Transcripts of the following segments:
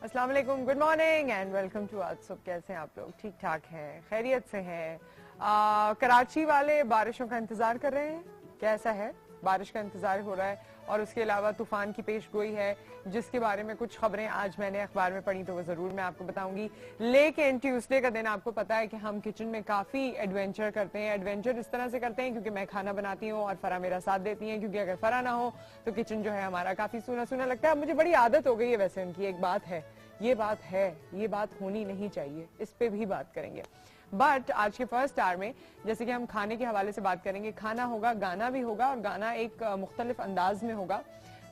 अस्सलाम वालेकुम, good morning and welcome to आज सुबह। कैसे हैं आप लोग? ठीक ठाक हैं, खैरियत से हैं? कराची वाले बारिशों का इंतजार कर रहे हैं? कैसा है? बारिश का इंतजार हो रहा है और उसके अलावा तूफान की पेशगोई है जिसके बारे में कुछ खबरें आज मैंने अखबार में पढ़ी तो वो जरूर मैं आपको बताऊंगी। लेकिन ट्यूसडे का दिन आपको पता है कि हम किचन में काफी एडवेंचर करते हैं। एडवेंचर इस तरह से करते हैं क्योंकि मैं खाना बनाती हूँ और फरा मेरा साथ देती है, क्योंकि अगर फरा ना हो तो किचन जो है हमारा काफी सूना सूना लगता है। मुझे बड़ी आदत हो गई है वैसे उनकी। एक बात है, ये बात होनी नहीं चाहिए, इस पे भी बात करेंगे। बट आज के फर्स्ट आवर में जैसे कि हम खाने के हवाले से बात करेंगे, खाना होगा, गाना भी होगा और गाना एक मुख्तलिफ अंदाज में होगा।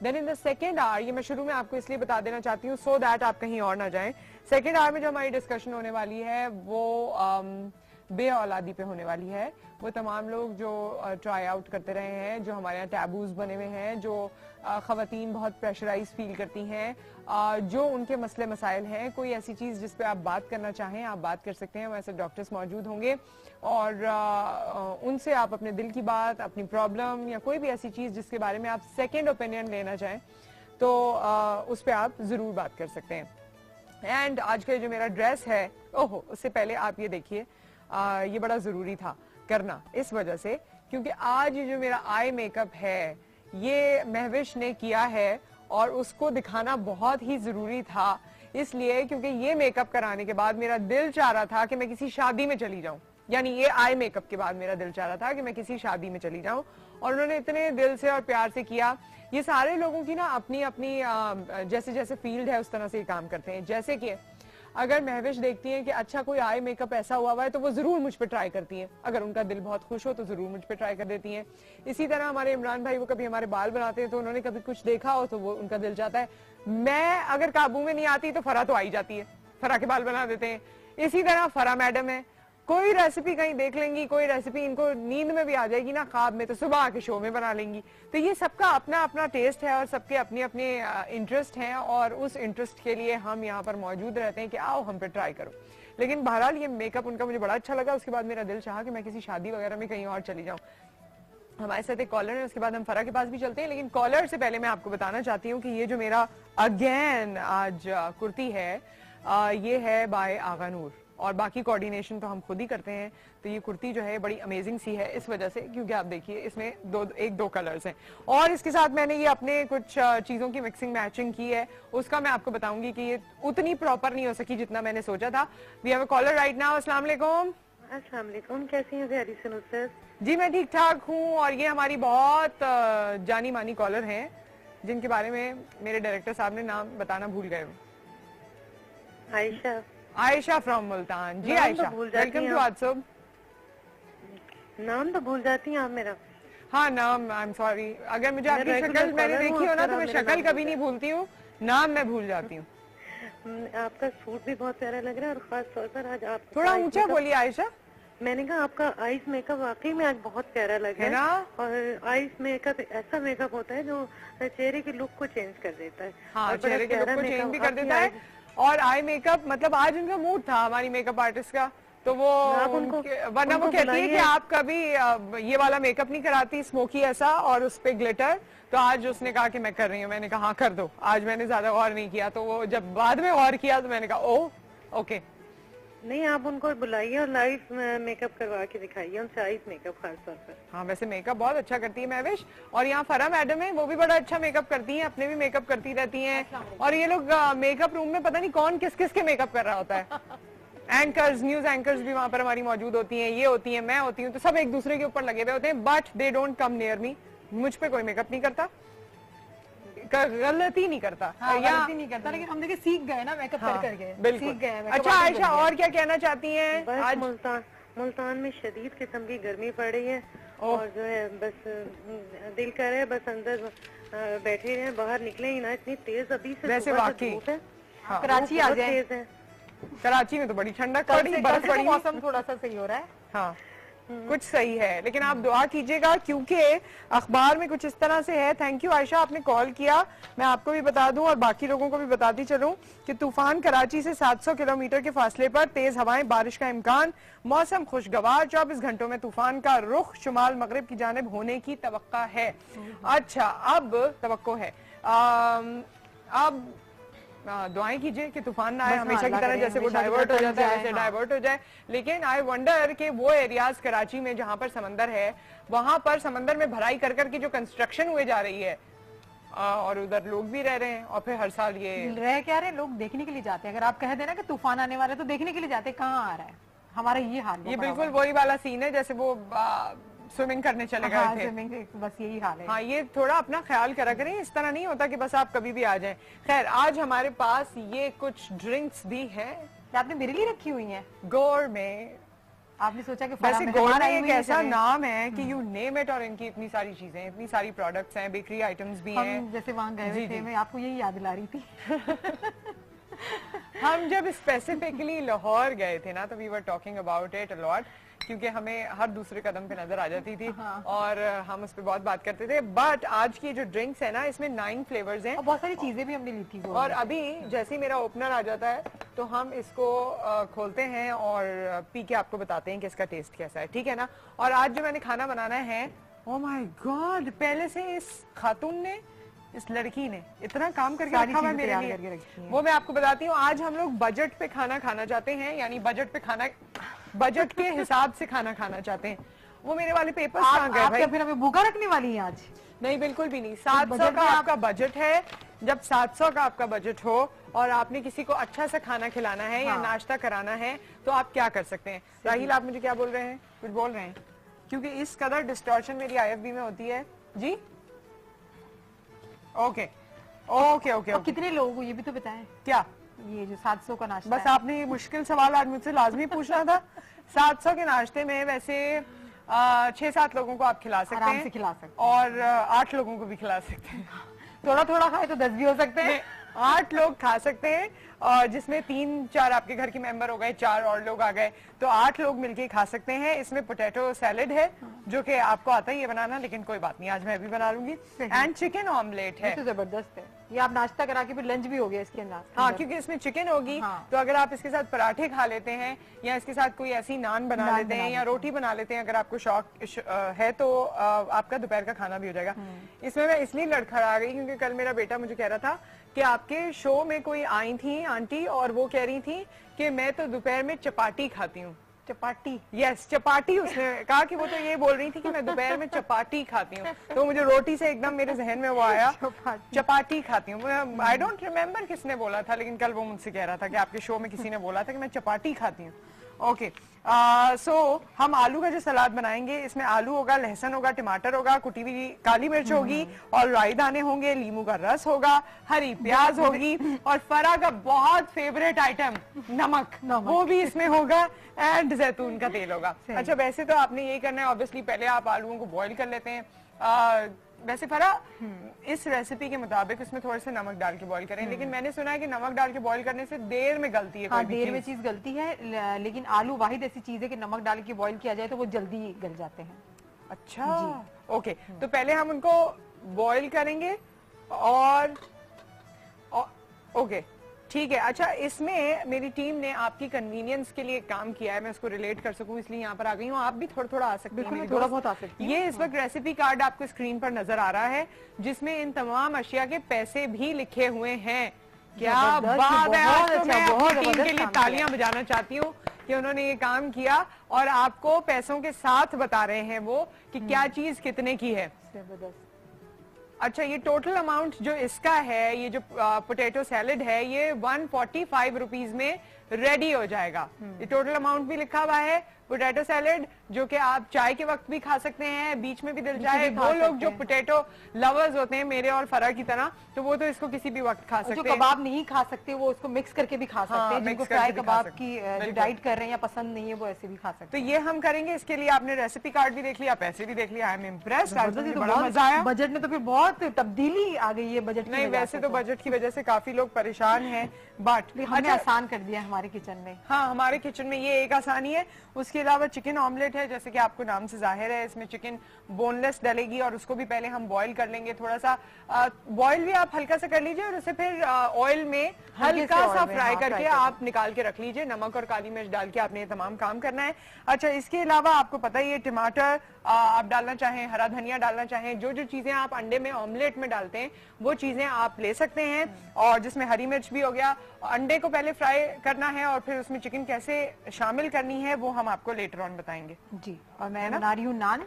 Then in the second hour, ये मैं शुरू में आपको इसलिए बता देना चाहती हूँ सो दैट आप कहीं और ना जाएं। सेकेंड आवर में जो हमारी डिस्कशन होने वाली है वो बे औलादी पे होने वाली है। वो तमाम लोग जो ट्राई आउट करते रहे हैं, जो हमारे यहाँ टैबूज बने हुए हैं, जो खवातीन बहुत प्रेशराइज फील करती हैं, जो उनके मसले मसाइल हैं, कोई ऐसी चीज जिस पे आप बात करना चाहें आप बात कर सकते हैं। वैसे डॉक्टर्स मौजूद होंगे और उनसे आप अपने दिल की बात, अपनी प्रॉब्लम या कोई भी ऐसी चीज जिसके बारे में आप सेकेंड ओपिनियन लेना चाहें तो उस पर आप जरूर बात कर सकते हैं। एंड आज का जो मेरा ड्रेस है, ओहो, उससे पहले आप ये देखिए, ये बड़ा जरूरी था करना इस वजह से क्योंकि आज जो मेरा आई मेकअप है ये महविश ने किया है और उसको दिखाना बहुत ही जरूरी था, इसलिए क्योंकि ये मेकअप कराने के बाद मेरा दिल चाह रहा था कि मैं किसी शादी में चली जाऊं। यानी ये आई मेकअप के बाद मेरा दिल चाह रहा था कि मैं किसी शादी में चली जाऊं और उन्होंने इतने दिल से और प्यार से किया। ये सारे लोगों की ना अपनी अपनी जैसे जैसे फील्ड है उस तरह से ये काम करते हैं। जैसे कि अगर महविश देखती हैं कि अच्छा कोई आई मेकअप ऐसा हुआ है तो वो जरूर मुझ पे ट्राई करती हैं। अगर उनका दिल बहुत खुश हो तो जरूर मुझ पे ट्राई कर देती हैं। इसी तरह हमारे इमरान भाई, वो कभी हमारे बाल बनाते हैं तो उन्होंने कभी कुछ देखा हो तो वो उनका दिल चाहता है मैं अगर काबू में नहीं आती तो फरा तो आई जाती है, फरा के बाल बना देते हैं। इसी तरह फरा मैडम है, कोई रेसिपी कहीं देख लेंगी, कोई रेसिपी इनको नींद में भी आ जाएगी ना, ख्वाब में, तो सुबह आके शो में बना लेंगी। तो ये सबका अपना अपना टेस्ट है और सबके अपने अपने इंटरेस्ट हैं और उस इंटरेस्ट के लिए हम यहाँ पर मौजूद रहते हैं कि आओ हम पे ट्राई करो। लेकिन बहरहाल ये मेकअप उनका मुझे बड़ा अच्छा लगा। उसके बाद मेरा दिल चाहा कि मैं किसी शादी वगैरह में कहीं और चली जाऊँ। हमारे साथ एक कॉलर है, उसके बाद हम फरा के पास भी चलते हैं। लेकिन कॉलर से पहले मैं आपको बताना चाहती हूँ कि ये जो मेरा अगेन आज कुर्ती है ये है बाय आगा नूर और बाकी कोऑर्डिनेशन तो हम खुद ही करते हैं। तो ये कुर्ती जो है बड़ी अमेजिंग सी है इस वजह से क्योंकि आप देखिए इसमें दो कलर्स हैं और इसके साथ मैंने ये अपने कुछ चीजों की मिक्सिंग मैचिंग की है, उसका मैं आपको बताऊंगी कि ये उतनी प्रॉपर नहीं हो सकी जितना मैंने सोचा था। We have a caller right now. अस्सलाम वालेकुम। अस्सलाम वालेकुम, कैसी हैं प्यारी से नुसरत? जी मैं ठीक ठाक हूँ और ये हमारी बहुत जानी मानी कॉलर हैं जिनके बारे में मेरे डायरेक्टर साहब ने नाम बताना भूल गए। आयशा। आयशा फ्रॉम मुल्तान। जी आयशा, वेलकम टू आज सुबह। नाम तो भूल जाती हैं आप मेरा। हाँ नाम, आई एम सॉरी, अगर मुझे आपकी शक्ल मैंने देखी हो ना तो मैं शक्ल कभी नहीं भूलती हूँ, नाम मैं भूल जाती हूँ। आपका सूट भी बहुत प्यारा लग रहा है और खास तौर पर आज आप थोड़ा ऊंचा बोलिए आयशा। मैंने कहा आपका आइस मेकअप वाकई में आज बहुत प्यारा लगा है ना? और आइस मेकअप ऐसा मेकअप होता है जो चेहरे की लुक को चेंज कर देता है। हाँ, चेहरे की लुक को चेंज भी कर देता है। और आई मेकअप मतलब आज उनका मूड था हमारी मेकअप आर्टिस्ट का, तो वो वरना वो कहती है कि आप कभी ये वाला मेकअप नहीं कराती स्मोकी ऐसा और उस पे ग्लिटर, तो आज उसने कहा कि मैं कर रही हूँ। मैंने कहा हाँ कर दो। आज मैंने ज्यादा गौर नहीं किया, तो वो जब बाद में गौर किया तो मैंने कहा ओ ओके। नहीं, आप उनको बुलाइए और लाइव मेकअप करवा के दिखाइए उनसे, आइस मेकअप खास तौर पर। हाँ वैसे मेकअप बहुत अच्छा करती है महविश, और यहाँ फरा मैडम है वो भी बड़ा अच्छा मेकअप करती हैं, अपने भी मेकअप करती रहती हैं। और ये लोग मेकअप रूम में पता नहीं कौन किस किस के मेकअप कर रहा होता है। एंकर्स, न्यूज एंकर्स भी वहां पर हमारी मौजूद होती हैं, ये होती हैं, मैं होती हूँ, तो सब एक दूसरे के ऊपर लगे हुए होते हैं। But they don't come near me. मुझ पे कोई मेकअप नहीं करता, गलती नहीं करता। हाँ, गलती नहीं करता, लेकिन हम देखिए सीख गए ना मेकअप कर करके। बिल्कुल सीख गए। अच्छा आयशा, और क्या कहना चाहती हैं? आज मुल्तान में शदीद किस्म की गर्मी पड़ रही है और जो है बस दिल कर रहा है बस अंदर बैठे रहे, बाहर निकले ही ना, इतनी तेज अभी से वैसे वाकई कराची आ जाए। कराची में तो बड़ी ठंडक पड़ी, बर्फ पड़ी, मौसम थोड़ा सा सही हो रहा है। हाँ कुछ सही है, लेकिन आप दुआ कीजिएगा क्योंकि अखबार में कुछ इस तरह से है। थैंक यू आयशा, आपने कॉल किया। मैं आपको भी बता दूं और बाकी लोगों को भी बताती चलूं कि तूफान कराची से 700 किलोमीटर के फासले पर, तेज हवाएं, बारिश का इम्कान, मौसम खुशगवार, 24 घंटों में तूफान का रुख शुमाल मगरिब की जानिब होने की तवक्का है। अच्छा, अब तवक्को है, अब दुआएं कीजिए कि तूफान ना आए हमेशा की तरह, जैसे वो डाइवर्ट हो जाता है वैसे डाइवर्ट हो जाए। लेकिन आई वंडर कि वो एरियाज कराची में जहां पर समंदर है, वहां पर समंदर में भराई कर करके जो कंस्ट्रक्शन हुए जा रही है, और उधर लोग भी रह रहे हैं, और फिर हर साल ये रह क्या रहे, लोग देखने के लिए जाते हैं। अगर आप कह देना कि तूफान आने वाला है तो देखने के लिए जाते हैं, कहाँ आ रहा है, हमारा ये हाल। ये बिल्कुल वही वाला सीन है जैसे वो स्विमिंग करने चले गए थे। स्विमिंग बस यही हाल है। हाँ, ये थोड़ा अपना ख्याल करा करें, इस तरह नहीं होता कि बस आप कभी भी आ जाएं। खैर, आज हमारे पास ये कुछ ड्रिंक्स भी हैं। आपने मेरे लिए रखी हुई है गोर में। आपने सोचा कि वैसे गोर एक ऐसा नाम है कि यू नेम इट, और इनकी इतनी सारी चीजें, इतनी सारी प्रोडक्ट्स हैं, बेकरी आइटम्स भी हैं। जैसे वहाँ गए थे, मैं आपको यही याद दिला रही थी। हम जब स्पेसिफिकली लाहौर गए थे ना, तो we were talking about it a lot, क्योंकि हमें हर दूसरे कदम पे नजर आ जाती थी। हाँ। और हम उस पर बहुत बात करते थे। बट आज की जो ड्रिंक्स है ना, इसमें 9 फ्लेवर्स हैं, और बहुत सारी चीजें भी हमने ली थी। और अभी जैसे ही मेरा ओपनर आ जाता है तो हम इसको खोलते हैं और पी के आपको बताते हैं कि इसका टेस्ट कैसा है, ठीक है ना। और आज जो मैंने खाना बनाना है, ओ माय गॉड, पहले से इस खातून ने, इस लड़की ने इतना काम करके रखा हुआ मेरे लिए, वो मैं आपको बताती हूँ। आज हम लोग बजट पे खाना खाना चाहते हैं, यानी बजट पे खाना, बजट के हिसाब से खाना खाना चाहते हैं। वो मेरे वाले पेपर्स कहाँ गए भाई? फिर हमें भूखा रखने वाली है आज? नहीं, बिल्कुल भी नहीं। 700 का आपका बजट है। जब 700 का आपका बजट हो और आपने किसी को अच्छा सा खाना खिलाना है या नाश्ता कराना है, तो आप क्या कर सकते हैं? राहिल, आप मुझे क्या बोल रहे हैं? कुछ बोल रहे हैं? क्योंकि इस कदर डिस्टॉर्शन मेरी IFB में होती है जी। Okay okay okay. कितने लोगों को ये भी तो बताएं। क्या? ये जो 700 का नाश्ता बस आपने ये मुश्किल सवाल आज मुझसे लाजमी पूछना था। 700 के नाश्ते में वैसे 6-7 लोगों को आप खिला सकते हैं, आराम से खिला सकते हैं, और 8 लोगों को भी खिला सकते हैं। थोड़ा थोड़ा खाए तो 10 भी हो सकते हैं। 8 लोग खा सकते हैं, और जिसमें 3-4 आपके घर के मेंबर हो गए, 4 और लोग आ गए, तो 8 लोग मिलके खा सकते हैं। इसमें पोटैटो सैलेड है, जो कि आपको आता ही है बनाना, लेकिन कोई बात नहीं, आज मैं भी बना लूंगी। एंड चिकन ऑमलेट है। तो जबरदस्त है ये। आप नाश्ता करा के फिर लंच भी हो गया इसके अंदर। हाँ, क्योंकि इसमें चिकन होगी। हाँ। तो अगर आप इसके साथ पराठे खा लेते हैं, या इसके साथ कोई ऐसी नान बना लेते हैं, या रोटी बना लेते हैं, अगर आपको शौक है, तो आपका दोपहर का खाना भी हो जाएगा। इसमें मैं इसलिए लड़खड़ा गई क्योंकि कल मेरा बेटा मुझे कह रहा था कि आपके शो में कोई आई थी आंटी, और वो कह रही थी कि मैं तो दोपहर में चपाटी खाती हूँ। चपाटी? यस, चपाटी। उसने कहा कि वो तो ये बोल रही थी कि मैं दोपहर में चपाटी खाती हूँ, तो मुझे रोटी से एकदम मेरे जहन में वो आया, चपाटी खाती हूँ। आई डोंट रिमेम्बर किसने बोला था, लेकिन कल वो मुझसे कह रहा था कि आपके शो में किसी ने बोला था कि मैं चपाटी खाती हूँ। ओके, सो हम आलू का जो सलाद बनाएंगे, इसमें आलू होगा, लहसुन होगा, टमाटर होगा, कुटी हुई काली मिर्च होगी, और राई दाने होंगे, लीमू का रस होगा, हरी प्याज होगी, और फरा का बहुत फेवरेट आइटम नमक, वो भी इसमें होगा, एंड जैतून का तेल होगा। अच्छा, वैसे तो आपने यही करना है, ऑब्वियसली पहले आप आलूओं को बॉईल कर लेते हैं। वैसे फरा, इस रेसिपी के मुताबिक इसमें थोड़े से नमक डाल के बॉईल करें, लेकिन मैंने सुना है कि नमक डाल के बॉईल करने से देर में गलती है। हाँ, देर में चीज गलती है, लेकिन आलू वाहिद ऐसी चीज है कि नमक डाल के बॉईल किया जाए तो वो जल्दी गल जाते हैं। अच्छा, ओके। तो पहले हम उनको बॉईल करेंगे, और ओके, ठीक है। अच्छा, इसमें मेरी टीम ने आपकी कन्वीनियंस के लिए काम किया है, मैं उसको रिलेट कर सकूं इसलिए यहाँ पर आ गई हूँ। आप भी थोड़ा थोड़ा आ सकते हैं, थोड़ा बहुत आ सकती हैं। ये इस वक्त रेसिपी कार्ड आपको स्क्रीन पर नजर आ रहा है, जिसमें इन तमाम अशिया के पैसे भी लिखे हुए हैं। क्या बात है! आज तो मैं अपनी टीम के लिए तालियां बजाना चाहती हूँ कि उन्होंने ये काम किया, और आपको पैसों के साथ बता रहे हैं वो कि क्या चीज कितने की है। अच्छा, ये टोटल अमाउंट जो इसका है, ये जो पोटैटो सैलेड है, ये 145 रुपीज में रेडी हो जाएगा। ये टोटल अमाउंट भी लिखा हुआ है। पोटैटो सैलेड जो कि आप चाय के वक्त भी खा सकते हैं, बीच में भी दिल चाहे। वो लोग जो पोटैटो लवर्स होते हैं मेरे और फरा की तरह, तो वो तो इसको किसी भी वक्त खा सकते हैं। जो कबाब नहीं खा सकते वो इसको मिक्स करके भी खा सकते हैं, जिनको फ्राई कबाब की जो डाइट कर रहे हैं या पसंद नहीं है वो ऐसे भी खा सकते हैं। तो ये हम करेंगे। इसके लिए आपने रेसिपी कार्ड भी देख लिया, पैसे भी देख लिया। आई एम इम्प्रेस्ड, बड़ा मजा आया। बजट में तो फिर बहुत तब्दीली आ गई है बजट नहीं, वैसे तो बजट की वजह से काफी लोग परेशान हैं, बट हमने आसान कर दिया हमारे हमारे किचन में। हाँ, हमारे किचन में ये एक आसानी है। उसके अलावा चिकन ऑमलेट है, जैसे कि आपको नाम से जाहिर है, इसमें चिकन बोनलेस डलेगी और उसको भी पहले हम बॉईल कर लेंगे। थोड़ा सा बॉईल भी आप हल्का सा कर लीजिए और उसे फिर ऑयल में हल्का सा फ्राई करके आप निकाल के रख लीजिए। नमक और काली मिर्च डाल के आपने ये तमाम काम करना है। अच्छा, इसके अलावा आपको पता ही है, टमाटर आप डालना चाहें, हरा धनिया डालना चाहें, जो जो चीजें आप अंडे में ऑमलेट में डालते हैं वो चीजें आप ले सकते हैं। और जिसमें हरी मिर्च भी हो गया। अंडे को पहले फ्राई करना है और फिर उसमें चिकन कैसे शामिल करनी है वो हम आपको लेटर ऑन बताएंगे जी। और मैं बना रही हूँ नान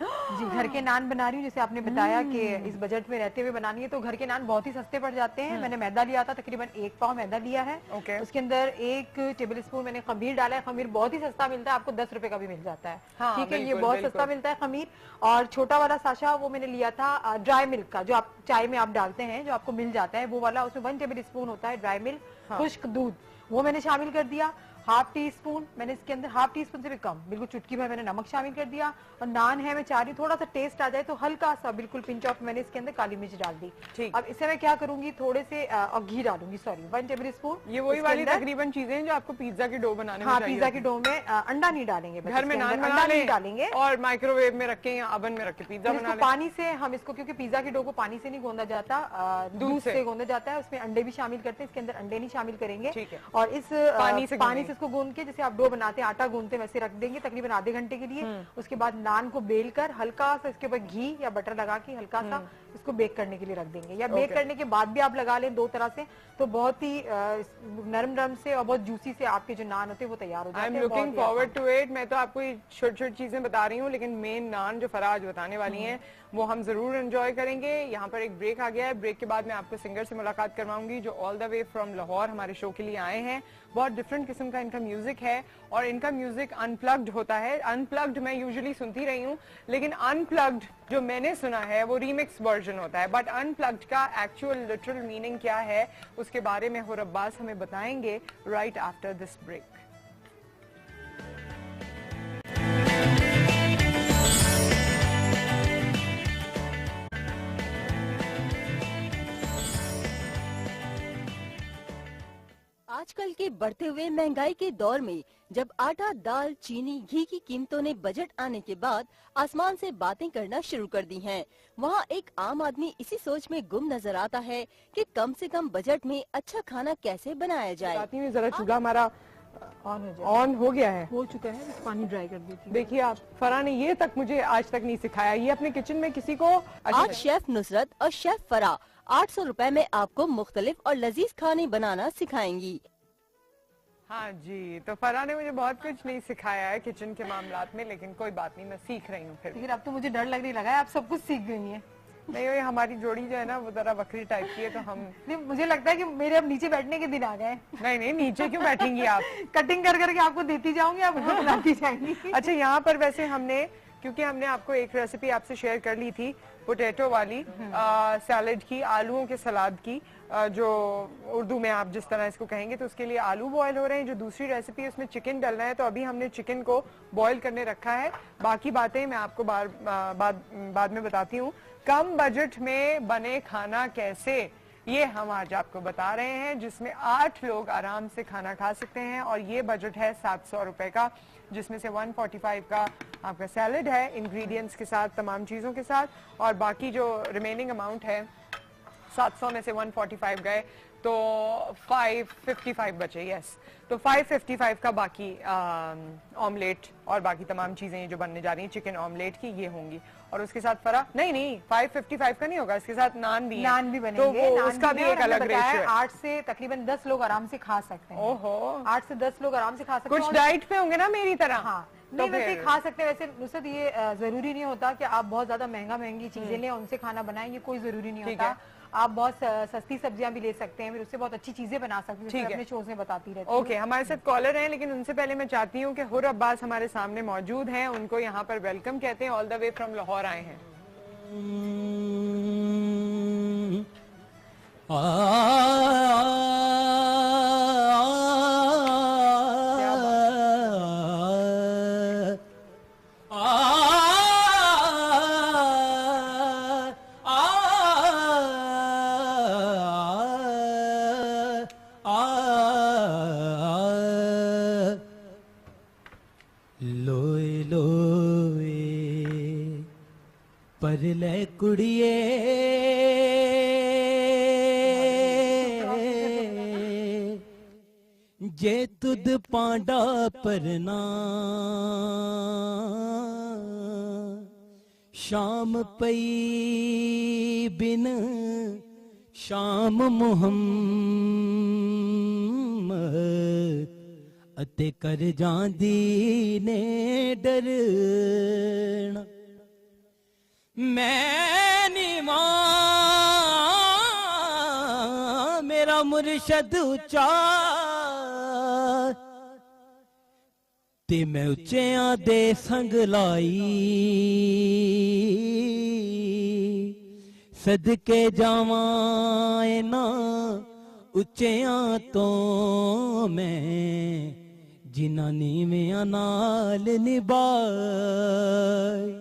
जी, घर के नान बना रही हूँ। जैसे आपने बताया कि इस बजट में रहते हुए बनानी है, तो घर के नान बहुत ही सस्ते पड़ जाते हैं। मैंने मैदा लिया था, तकरीबन 1 पाव मैदा लिया है। उसके अंदर 1 टेबल स्पून मैंने खमीर डाला है। खमीर बहुत ही सस्ता मिलता है, आपको 10 रुपए का भी मिल जाता है। ठीक है, ये बहुत सस्ता मिलता है खमीर। और छोटा वाला साशा वो मैंने लिया था ड्राई मिल्क का, जो आप चाय में आप डालते हैं, जो आपको मिल जाता है वो वाला। उसमें 1 टेबल स्पून होता है ड्राई मिल्क, खुश्क दूध, वो मैंने शामिल कर दिया। हाफ टी स्पून मैंने इसके अंदर, हाफ टी स्पून से भी कम, बिल्कुल चुटकी भर मैंने नमक शामिल कर दिया। और नान है, मैं चाह रही हूँ थोड़ा सा टेस्ट आ जाए तो हल्का सा बिल्कुल पिंच ऑफ मैंने इसके अंदर काली मिर्च डाल दी। ठीक, अब इसे मैं क्या करूंगी, थोड़े से घी डालूंगी, सॉरी 1 टेबल स्पून। ये वही वाली तकरीबन चीजें हैं जो आपको पिज्जा की डो बनाने में चाहिए। हाँ, पिज्जा की डो में अंडा नहीं डालेंगे, घर में नान अंडा नहीं डालेंगे और माइक्रोवेव में रखे या ओवन में रखे पिज्जा बना लें। पानी से हम इसको, क्योंकि पिज्जा की डो को पानी से नहीं गूंदा जाता, दूध से गूंदा जाता है। उसमें अंडे भी शामिल करते हैं, इसके अंदर अंडे नहीं शामिल करेंगे। और इस पानी से इसको गूंद के, जैसे आप डो बनाते हैं, आटा गूंदते हैं, वैसे रख देंगे तकरीबन आधे घंटे के लिए। उसके बाद नान को बेलकर हल्का सा इसके ऊपर घी या बटर लगा के हल्का सा इसको बेक करने के लिए रख देंगे। या बेक करने के बाद भी आप लगा लें, 2 तरह से, तो बहुत ही नरम नरम से और बहुत जूसी से आपके जो नान होते हैं वो तैयार हो जाते हैं। I am looking forward to it. मैं तो आपको ये छोटी छोटी चीजें बता रही हूँ, लेकिन मेन नान जो फराज बताने वाली हैं वो हम जरूर एंजॉय करेंगे। यहाँ पर एक ब्रेक आ गया है। ब्रेक के बाद मैं आपको सिंगर से मुलाकात करवाऊंगी जो all the way from Lahore हमारे शो के लिए आए हैं। बहुत डिफरेंट किस्म का इनका म्यूजिक है और इनका म्यूजिक अनप्लग्ड होता है। अनप्लग्ड मैं यूजुअली सुनती रही हूँ, लेकिन अनप्लग्ड जो मैंने सुना है वो रीमिक्स वर्जन होता है। बट अनप्लग्ड का एक्चुअल लिटरल मीनिंग क्या है उसके बारे में हुर अब्बास हमें बताएंगे राइट आफ्टर दिस ब्रेक। आजकल के बढ़ते हुए महंगाई के दौर में जब आटा, दाल, चीनी, घी की कीमतों ने बजट आने के बाद आसमान से बातें करना शुरू कर दी हैं, वहाँ एक आम आदमी इसी सोच में गुम नजर आता है कि कम से कम बजट में अच्छा खाना कैसे बनाया जाए। जरा चूल्हा हमारा ऑन हो गया है, हो चुका है, पानी ड्राई कर देती हूँ। देखिए आप, फरा ने ये तक मुझे आज तक नहीं सिखाया, ये अपने किचन में किसी को। आज शेफ नुसरत और शेफ फरा 800 रुपए में आपको मुख्तलिफ और लजीज खाने बनाना सिखाएंगी। हाँ जी, तो फरा ने मुझे बहुत कुछ नहीं सिखाया है किचन के मामलात में, लेकिन कोई बात नहीं, मैं सीख रही हूँ। फिर लेकिन अब तो मुझे डर लगने लगा है, आप सब कुछ सीख गई हैं। नहीं, हमारी जोड़ी जो है ना वो जरा बकरी टाइप की है, तो हम नहीं, मुझे लगता है कि मेरे अब नीचे बैठने के दिन आ गए। नहीं, नीचे क्यों बैठेंगी आप? कटिंग कर करके आपको देती जाऊंगी, आप मुझे खिलाती जाएंगी। अच्छा, यहाँ पर वैसे हमने, क्योंकि हमने आपको एक रेसिपी आपसे शेयर कर ली थी पोटैटो वाली सैलेड की, आलूओं के सलाद की, जो उर्दू में आप जिस तरह इसको कहेंगे, तो उसके लिए आलू बॉयल हो रहे हैं। जो दूसरी रेसिपी है उसमें चिकन डलना है, तो अभी हमने चिकन को बॉयल करने रखा है। बाकी बातें मैं आपको बाद में बताती हूँ। कम बजट में बने खाना कैसे, ये हम आज आपको बता रहे हैं, जिसमें 8 लोग आराम से खाना खा सकते हैं। और ये बजट है 700 रुपए का, जिसमें से 145 का आपका सैलेड है इंग्रेडिएंट्स के साथ, तमाम चीजों के साथ, और बाकी जो रिमेनिंग अमाउंट है 700 में से 145 गए तो 555 बचे। यस, तो 555 का बाकी ऑमलेट और बाकी तमाम चीजें जो बनने जा रही हैं चिकन ऑमलेट की, ये होंगी। और उसके साथ फरा नहीं 555 का नहीं होगा, इसके साथ नान भी बनेंगे, तो उसका भी एक अलग रेशियो है। 8 से तकरीबन 10 लोग आराम से खा सकते हैं। ओहो, 8 से 10 लोग आराम से खा सकते हैं। कुछ डाइट पे होंगे ना मेरी तरह। हाँ, नहीं, वैसे खा सकते हैं। वैसे नुसरत, ये जरूरी नहीं होता कि आप बहुत ज्यादा महंगी चीजें लें उनसे खाना बनाएं, ये कोई जरूरी नहीं होता। आप बहुत सस्ती सब्जियां भी ले सकते हैं, फिर उससे बहुत अच्छी चीजें बना सकते हैं, अपने शोज में बताती रहती हूं। ओके, हमारे साथ कॉलर हैं, लेकिन उनसे पहले मैं चाहती हूँ कि हुर अब्बास हमारे सामने मौजूद हैं, उनको यहाँ पर वेलकम कहते हैं, all the way from Lahore आए हैं। कर ले कुड़िए जे तुद पांडा परना शाम पई बिन शाम मुहम्मद अते कर जांदी ने डरना मैं नी मां मेरा मुर्शद उच्चा ते मैं उच्चियां दे संग लाई सदके जावां ना उच्चियां तो मैं जिन्हां नीवियां नाल निभाई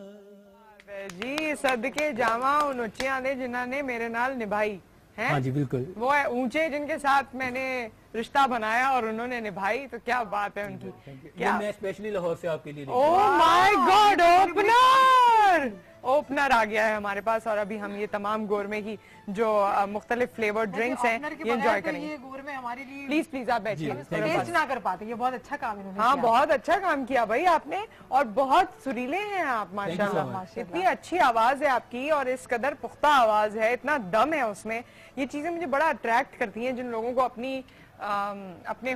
जी सदके जावा उन उच्चियां ने जिन्होंने मेरे नाल निभाई है। हाँ जी बिल्कुल, वो है ऊंचे जिनके साथ मैंने रिश्ता बनाया और उन्होंने निभाई, तो क्या बात है उनकी। क्या मैं स्पेशली लाहौर से आपके लिए oh my God, opener opener आ गया है हमारे पास और अभी हम ये तमाम गोरमे की जो मुख्तलिफ फ्लेवर ड्रिंक्स हैं ये एंजॉय करेंगे। ये गोरमे हमारे लिए प्लीज प्लीज आप बैठिए। टेस्ट ना कर पाते, ये बहुत अच्छा काम इन्होंने हाँ किया। बहुत अच्छा काम किया भाई आपने, और बहुत सुरीले हैं आप माशाल्लाह। इतनी अच्छी आवाज है आपकी और इस कदर पुख्ता आवाज है, इतना दम है उसमें। ये चीजें मुझे बड़ा अट्रैक्ट करती हैं जिन लोगों को अपने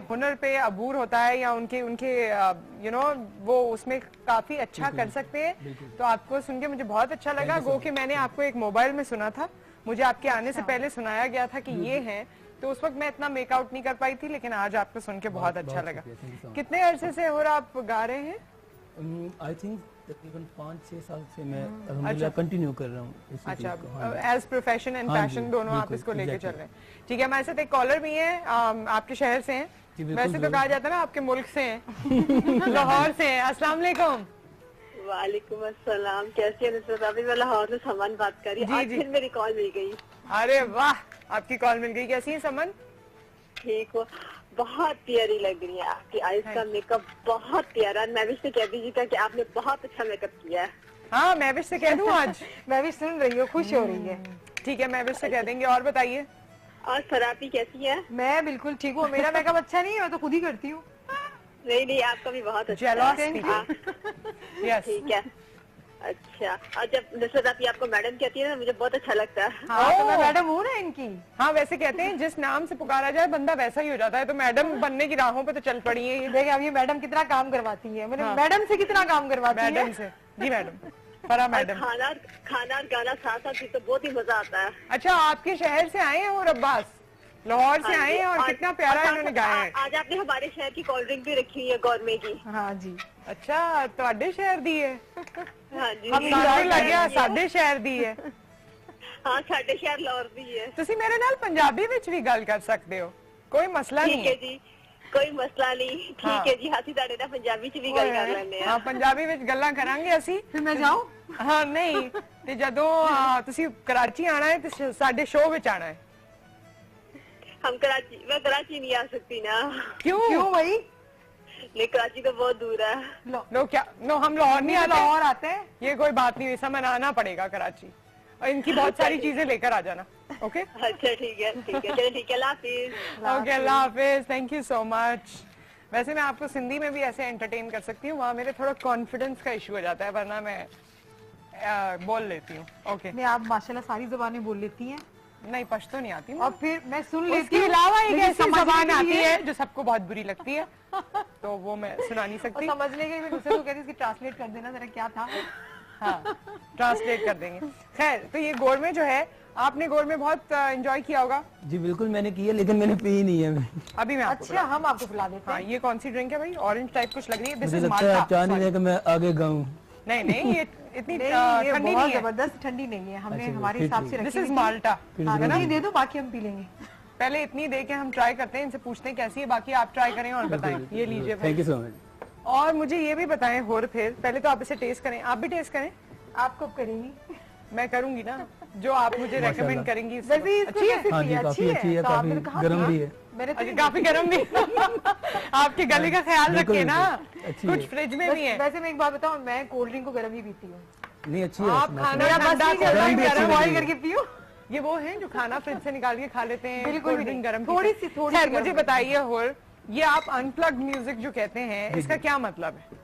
हुनर पे अबूर होता है या उनके यू नो वो उसमें काफी अच्छा कर सकते हैं। तो आपको सुन के मुझे बहुत अच्छा लगा। गो कि मैंने आपको एक मोबाइल में सुना था, मुझे आपके आने से पहले सुनाया गया था कि ये हैं, तो उस वक्त मैं इतना मेकआउट नहीं कर पाई थी, लेकिन आज आपको सुन के बहुत अच्छा लगा। कितने अरसे से और आप गा रहे हैं? आई थिंक तकरीबन 5-6 साल से मैं अल्हम्दुलिल्लाह कंटिन्यू कर रहा हूँ। अच्छा, एज प्रोफेशन एंड पैशन दोनों आप इसको लेके चल रहे हैं। ठीक है, हमारे साथ एक कॉलर भी है, आपके शहर से हैं, वैसे तो कहा जाता है ना आपके मुल्क से हैं, लाहौर से हैं। अस्सलाम वालेकुम। वालेकुम अस्सलाम, कैसी है नुसरत? अभी मैं लाहौर से समन बात कर रही हूँ। आज फिर मेरी कॉल मिल गई। अरे वाह, आपकी कॉल मिल गई। कैसी है समन? ठीक हो, बहुत प्यारी लग रही है आपकी आइज का मेकअप, बहुत प्यारा। महविश से कह दीजिएगा कि आपने बहुत अच्छा मेकअप किया है। हाँ महविश से कह दूं आज? महविश सुन रही हो, खुश हो रही है। ठीक है, महविश से कह देंगे। और बताइए। और सरापी कैसी है? मैं बिल्कुल ठीक हूँ, मेरा मेकअप अच्छा नहीं है, मैं तो खुद ही करती हूँ। नहीं आपका भी बहुत अच्छा है। यस ठीक है। अच्छा, और जब नुसरत आपी आपको मैडम कहती है ना, मुझे बहुत अच्छा लगता है। हाँ तो मैं मैडम हूँ ना इनकी। हाँ वैसे कहते हैं जिस नाम से पुकारा जाए बंदा वैसा ही हो जाता है, तो मैडम बनने की राहों पे तो चल पड़ी है। देखिए अब ये मैडम कितना काम करवाती है, मैंने मैडम से कितना काम करवाती है। मैडम से जी, मैडम फरा मैडम। खाना और गाना साथ साथ तो बहुत ही मजा आता है। अच्छा, आपके शहर से आए हैं और अब्बास लाहौर से आए हैं, और कितना प्यारा इन्होंने गाया है। आज आपने हमारे शहर की कोल्ड ड्रिंक भी रखी हुई है गौरमे की। हाँ जी। अच्छा, ਤੁਹਾਡੇ शहर दी है? हाँ जी, हम सारे लगे साडे शहर दी है। हाँ साडे शहर लाहौर दी है। ਤੁਸੀਂ ਮੇਰੇ ਨਾਲ ਪੰਜਾਬੀ ਵਿੱਚ ਵੀ ਗੱਲ ਕਰ ਸਕਦੇ ਹੋ, कोई मसला नहीं ठीक है जी, कोई मसला नहीं। ठीक है जी, हाथी ਤੁਹਾਡੇ ਨਾਲ ਪੰਜਾਬੀ ਚ ਵੀ ਗੱਲ ਕਰ ਲੈਂਦੇ ਆ। ਹਾਂ ਪੰਜਾਬੀ ਵਿੱਚ ਗੱਲਾਂ ਕਰਾਂਗੇ ਅਸੀਂ। फिर मैं जाऊँ? ਹਾਂ ਨਹੀਂ, ਤੇ ਜਦੋਂ ਤੁਸੀਂ कराची आना है ਤੇ ਸਾਡੇ शो ਵਿੱਚ आना है। हम मैं कराची नहीं आ सकती ना। क्यों भाई? नहीं, कराची तो बहुत दूर है। नो क्या, नो हम लाहौर नहीं आते। लाहौर आते हैं। ये कोई बात नहीं हुई, समझ आना पड़ेगा कराची, और इनकी बहुत सारी चीजें लेकर आ जाना। ओके अच्छा ठीक है चलिए, ठीक है, अल्लाह हाफिज। ओके अल्लाह हाफिज, थैंक यू सो मच। वैसे मैं आपको सिंधी में भी ऐसे एंटरटेन कर सकती हूँ, वहाँ मेरे थोड़ा कॉन्फिडेंस का इशू हो जाता है, वरना मैं बोल लेती हूँ। ओके नहीं, आप माशाल्लाह सारी जुबानें बोल लेती हैं। नहीं, पश्तो नहीं आती। और फिर मैं सुन लेती इसके हूँ। अलावा एक ऐसी समझने जबान के आती लिए- है जो सबको बहुत बुरी लगती है, तो वो मैं सुना नहीं और सकती। समझने के लिए दूसरे को कहती इसकी ट्रांसलेट कर देना जरा क्या था। हाँ ट्रांसलेट कर देंगे। खैर, तो ये गोरमे जो है, आपने गोरमे बहुत एंजॉय किया होगा। जी बिल्कुल मैंने किया, लेकिन मैंने पी नहीं है। अभी मैं आपको अच्छा, हम आपको पिला देते हाँ, हैं। ये कौन सी ड्रिंक है भाई? ऑरेंज टाइप कुछ लग रही है। दिस मुझे इज लगता है माल्टा। आप चाह नहीं रहे कि मैं आगे गाऊं। नहीं नहीं, ये इतनी नहीं, ये ठंडी बहुत नहीं है। जबरदस्त ठंडी नहीं है, हमने अच्छा, हमारे फिर हिसाब ठीक से है। रखी दिस इज हुई थी। माल्टा। हाँ, जरूर। नहीं दे दो, बाकी हम पी लेंगे। पहले इतनी दे के हम ट्राई करते हैं, इनसे पूछते हैं कैसी है, बाकी आप ट्राई करें और बताएं। ये लीजिए थैंक यू भाई। So much. और मुझे ये भी बताएं और फिर पहले तो आप इसे टेस्ट करें। आप भी टेस्ट करें। आप कब करेंगी? मैं करूंगी ना, जो आप मुझे रेकमेंड करेंगी। वैसे इसको अच्छी है? कैसे हाँ जी, पिया? काफी अच्छी है, तो आपने काफी तो कहा गर्म था। भी है। मैंने तो अच्छा, काफी गर्म भी। आपके गले का ख्याल बिल्कुल, रखिए ना, बिल्कुल। अच्छी कुछ है। फ्रिज में भी है। वैसे मैं एक बात बताऊं, मैं कोल्ड ड्रिंक को गर्म ही पीती हूँ। नहीं अच्छी है। आप वैसे खाना मौसम। ठंडा गरम भी अच्छी गरम लग बॉईल रही है। करके पियो। ये वो है जो खाना फ्रिज से निकाल के खा लेते हैं, बिल्कुल कोल्ड ड्रिंक गरम थोड़ी सी खैर मुझे बताइए हुर, ये आप अनप्लग्ड म्यूजिक जो कहते हैं इसका क्या मतलब है?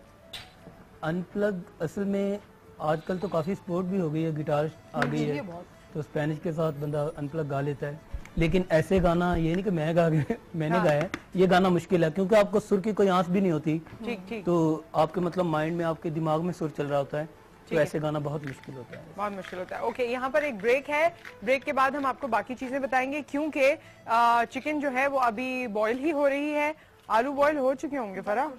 अनप्लग असल में आजकल तो काफी स्पोर्ट भी हो गई है, गिटार आ गई है तो स्पेनिश के साथ बंदा अनप्लग गा लेता है। लेकिन ऐसे गाना ये नहीं कि मैं गा मैंने गाया है, ये गाना मुश्किल है क्योंकि आपको सुर की कोई आंच भी नहीं होती। ठीक। तो आपके मतलब माइंड में, आपके दिमाग में सुर चल रहा होता है, तो ऐसे गाना बहुत मुश्किल होता है। बहुत मुश्किल होता है। ओके, यहाँ पर एक ब्रेक है, ब्रेक के बाद हम आपको बाकी चीजें बताएंगे क्योंकि चिकन जो है वो अभी बॉईल ही हो रही है। आलू बॉईल हो चुके होंगे फरा,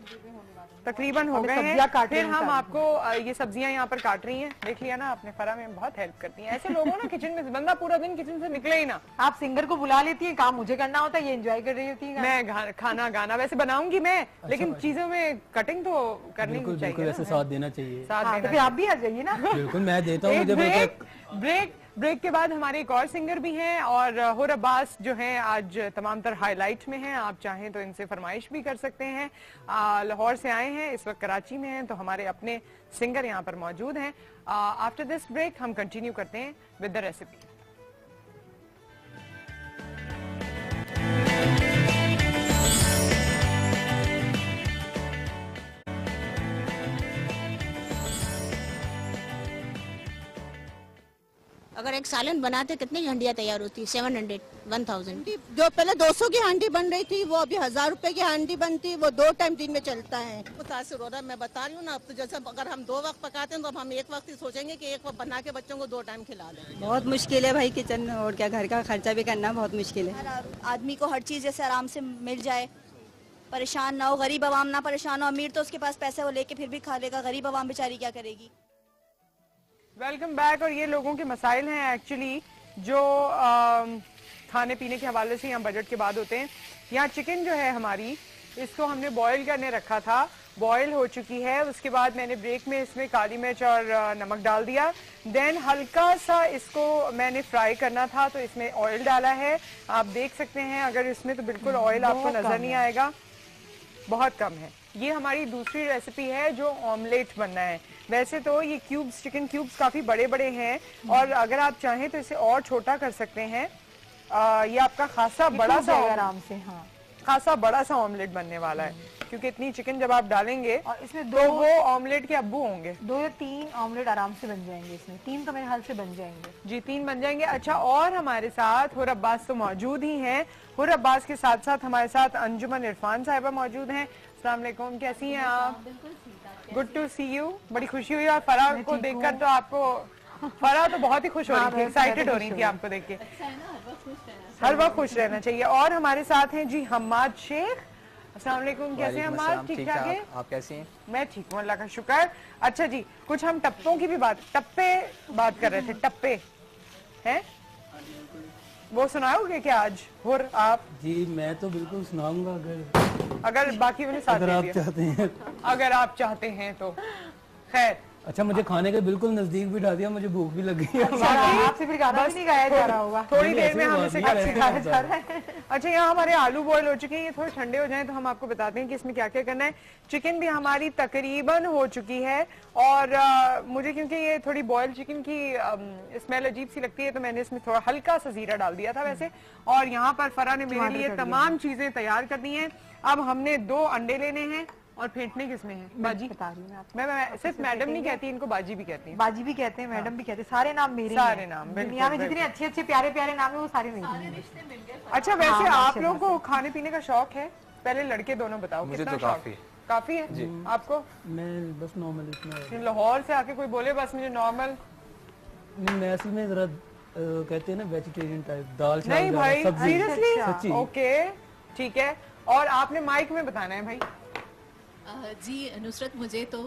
तकरीबन हो गए हैं। फिर हम आपको ये सब्जियां यहाँ पर काट रही हैं, देख लिया ना आपने, फरा में बहुत हेल्प करती हैं। ऐसे लोगों ना किचन में, बंदा पूरा दिन किचन से निकले ही ना। आप सिंगर को बुला लेती हैं, काम मुझे करना होता है, ये एंजॉय कर रही होती है। मैं खाना गाना वैसे बनाऊंगी मैं, लेकिन चीजों में कटिंग तो करनी चाहिए। बिल्कुल ऐसे साथ देना चाहिए। तो फिर आप भी आ जाइए ना। बिल्कुल मैं देता हूँ। ब्रेक के बाद हमारे एक और सिंगर भी हैं और हुर अब्बास जो हैं आज तमाम तर हाईलाइट में हैं। आप चाहें तो इनसे फरमाइश भी कर सकते हैं। लाहौर से आए हैं, इस वक्त कराची में हैं, तो हमारे अपने सिंगर यहाँ पर मौजूद हैं। आफ्टर दिस ब्रेक हम कंटिन्यू करते हैं विद द रेसिपी। अगर एक सालन बनाते कितनी हंडियाँ तैयार होती? 700, 1000। जो पहले 200 की हांडी बन रही थी वो अभी 1000 रुपए की हांडी बनती, वो 2 टाइम दिन में चलता है। मुतासिर हो रहा है, मैं बता रही हूँ ना। अब तो जैसे अगर हम 2 वक्त पकाते हैं तो अब हम एक वक्त ही सोचेंगे कि एक वक्त बना के बच्चों को 2 टाइम खिला दें। बहुत मुश्किल है भाई किचन, और क्या घर का खर्चा भी करना बहुत मुश्किल है। आदमी को हर चीज जैसे आराम से मिल जाए, परेशान ना हो, गरीब आवाम ना परेशान हो। अमीर तो उसके पास पैसे वो लेके फिर भी खा लेगा, गरीब आवाम बेचारी क्या करेगी। Welcome back. और ये लोगों के मसाइल हैं एक्चुअली जो खाने पीने के हवाले से यहाँ बजट के बाद होते हैं। यहाँ चिकन जो है हमारी, इसको हमने बॉईल करने रखा था, बॉईल हो चुकी है। उसके बाद मैंने ब्रेक में इसमें काली मिर्च और नमक डाल दिया। देन हल्का सा इसको मैंने फ्राई करना था तो इसमें ऑयल डाला है। आप देख सकते हैं अगर इसमें तो बिल्कुल ऑयल आपको नजर नहीं आएगा, बहुत कम है। ये हमारी दूसरी रेसिपी है जो ऑमलेट बनना है। वैसे तो ये क्यूब्स, चिकन क्यूब्स काफी बड़े बड़े हैं और अगर आप चाहें तो इसे और छोटा कर सकते हैं। ये आपका खासा बड़ा सा आराम से, हाँ, खासा बड़ा सा ऑमलेट बनने वाला है क्योंकि इतनी चिकन जब आप डालेंगे और इसमें तो वो ऑमलेट के अब्बू होंगे। 2 या 3 ऑमलेट आराम से बन जाएंगे इसमें। 3 तो मेरे हाल से बन जाएंगे जी, 3 बन जाएंगे। अच्छा, और हमारे साथ हुर अब्बास तो मौजूद ही हैं। हुर अब्बास के साथ साथ हमारे साथ अंजुमन इरफान साहिबा मौजूद हैं। अस्सलाम वालेकुम, कैसी हैं आप? Good to see you. बड़ी खुशी हुई और फराह को देखकर तो आपको, फराह तो बहुत ही खुश हो रही थी, एक्साइटेड हो रही थी आपको देख के। हर वक्त खुश रहना चाहिए। और हमारे साथ हैं जी हम्माद शेख। अस्सलाम वालेकुम, कैसे हैं हम्माद? ठीक ठाक है? आप कैसी हैं? मैं ठीक हूँ, अल्लाह का शुक्र। अच्छा जी, कुछ हम टप्पों की भी बात कर रहे थे। टप्पे हैं, वो सुनाओगे क्या आज हुर आप? जी मैं तो बिल्कुल सुनाऊंगा अगर बाकी वाले साथ अगर आप चाहते हैं। अगर आप चाहते हैं तो। खैर, अच्छा, मुझे खाने के बिल्कुल नजदीक बिठा दिया, मुझे भूख भी लग गई है। आपसे फिर गाना भी नहीं गाया जा रहा होगा। थोड़ी देर में हम इसे ऐसे सिखाया जा रहा है। अच्छा, यहाँ हमारे आलू बॉईल हो चुके हैं, ये थोड़े ठंडे हो जाएं तो हम आपको बताते हैं कि इसमें क्या क्या करना है। चिकन भी हमारी तकरीबन हो चुकी है और मुझे क्योंकि ये थोड़ी बॉयल चिकन की स्मेल अजीब सी लगती है तो मैंने इसमें थोड़ा हल्का सा जीरा डाल दिया था वैसे। और यहाँ पर फरा ने मेरे लिए तमाम चीजें तैयार कर दी हैं। अब हमने 2 अंडे लेने हैं और फेंटने किसमें है? बाजी बता रही हूँ मैं सिर्फ मैडम नहीं कहती, इनको बाजी भी कहती हैं। बाजी भी कहते हैं, मैडम भी कहते हैं, सारे नाम मेरे सारे हैं। नाम दुनिया में जितने अच्छे अच्छे प्यारे प्यारे नाम है वो सारे मेरे हैं। अच्छा, वैसे आप लोगों को खाने पीने का शौक है? पहले लड़के दोनों बताओ, मुझे कितना तो शौक? काफी है। काफी है जी। आपको? मैं बस नॉर्मल इतना। लाहौर से आके कोई बोले बस मुझे नॉर्मल? मैं असल में जरा कहते हैं ना वेजिटेरियन टाइप, दाल चावल नहीं भाई, सीरियसली? सच्ची। ओके, ठीक है। और आपने माइक में बताना है भाई। जी नुसरत, मुझे तो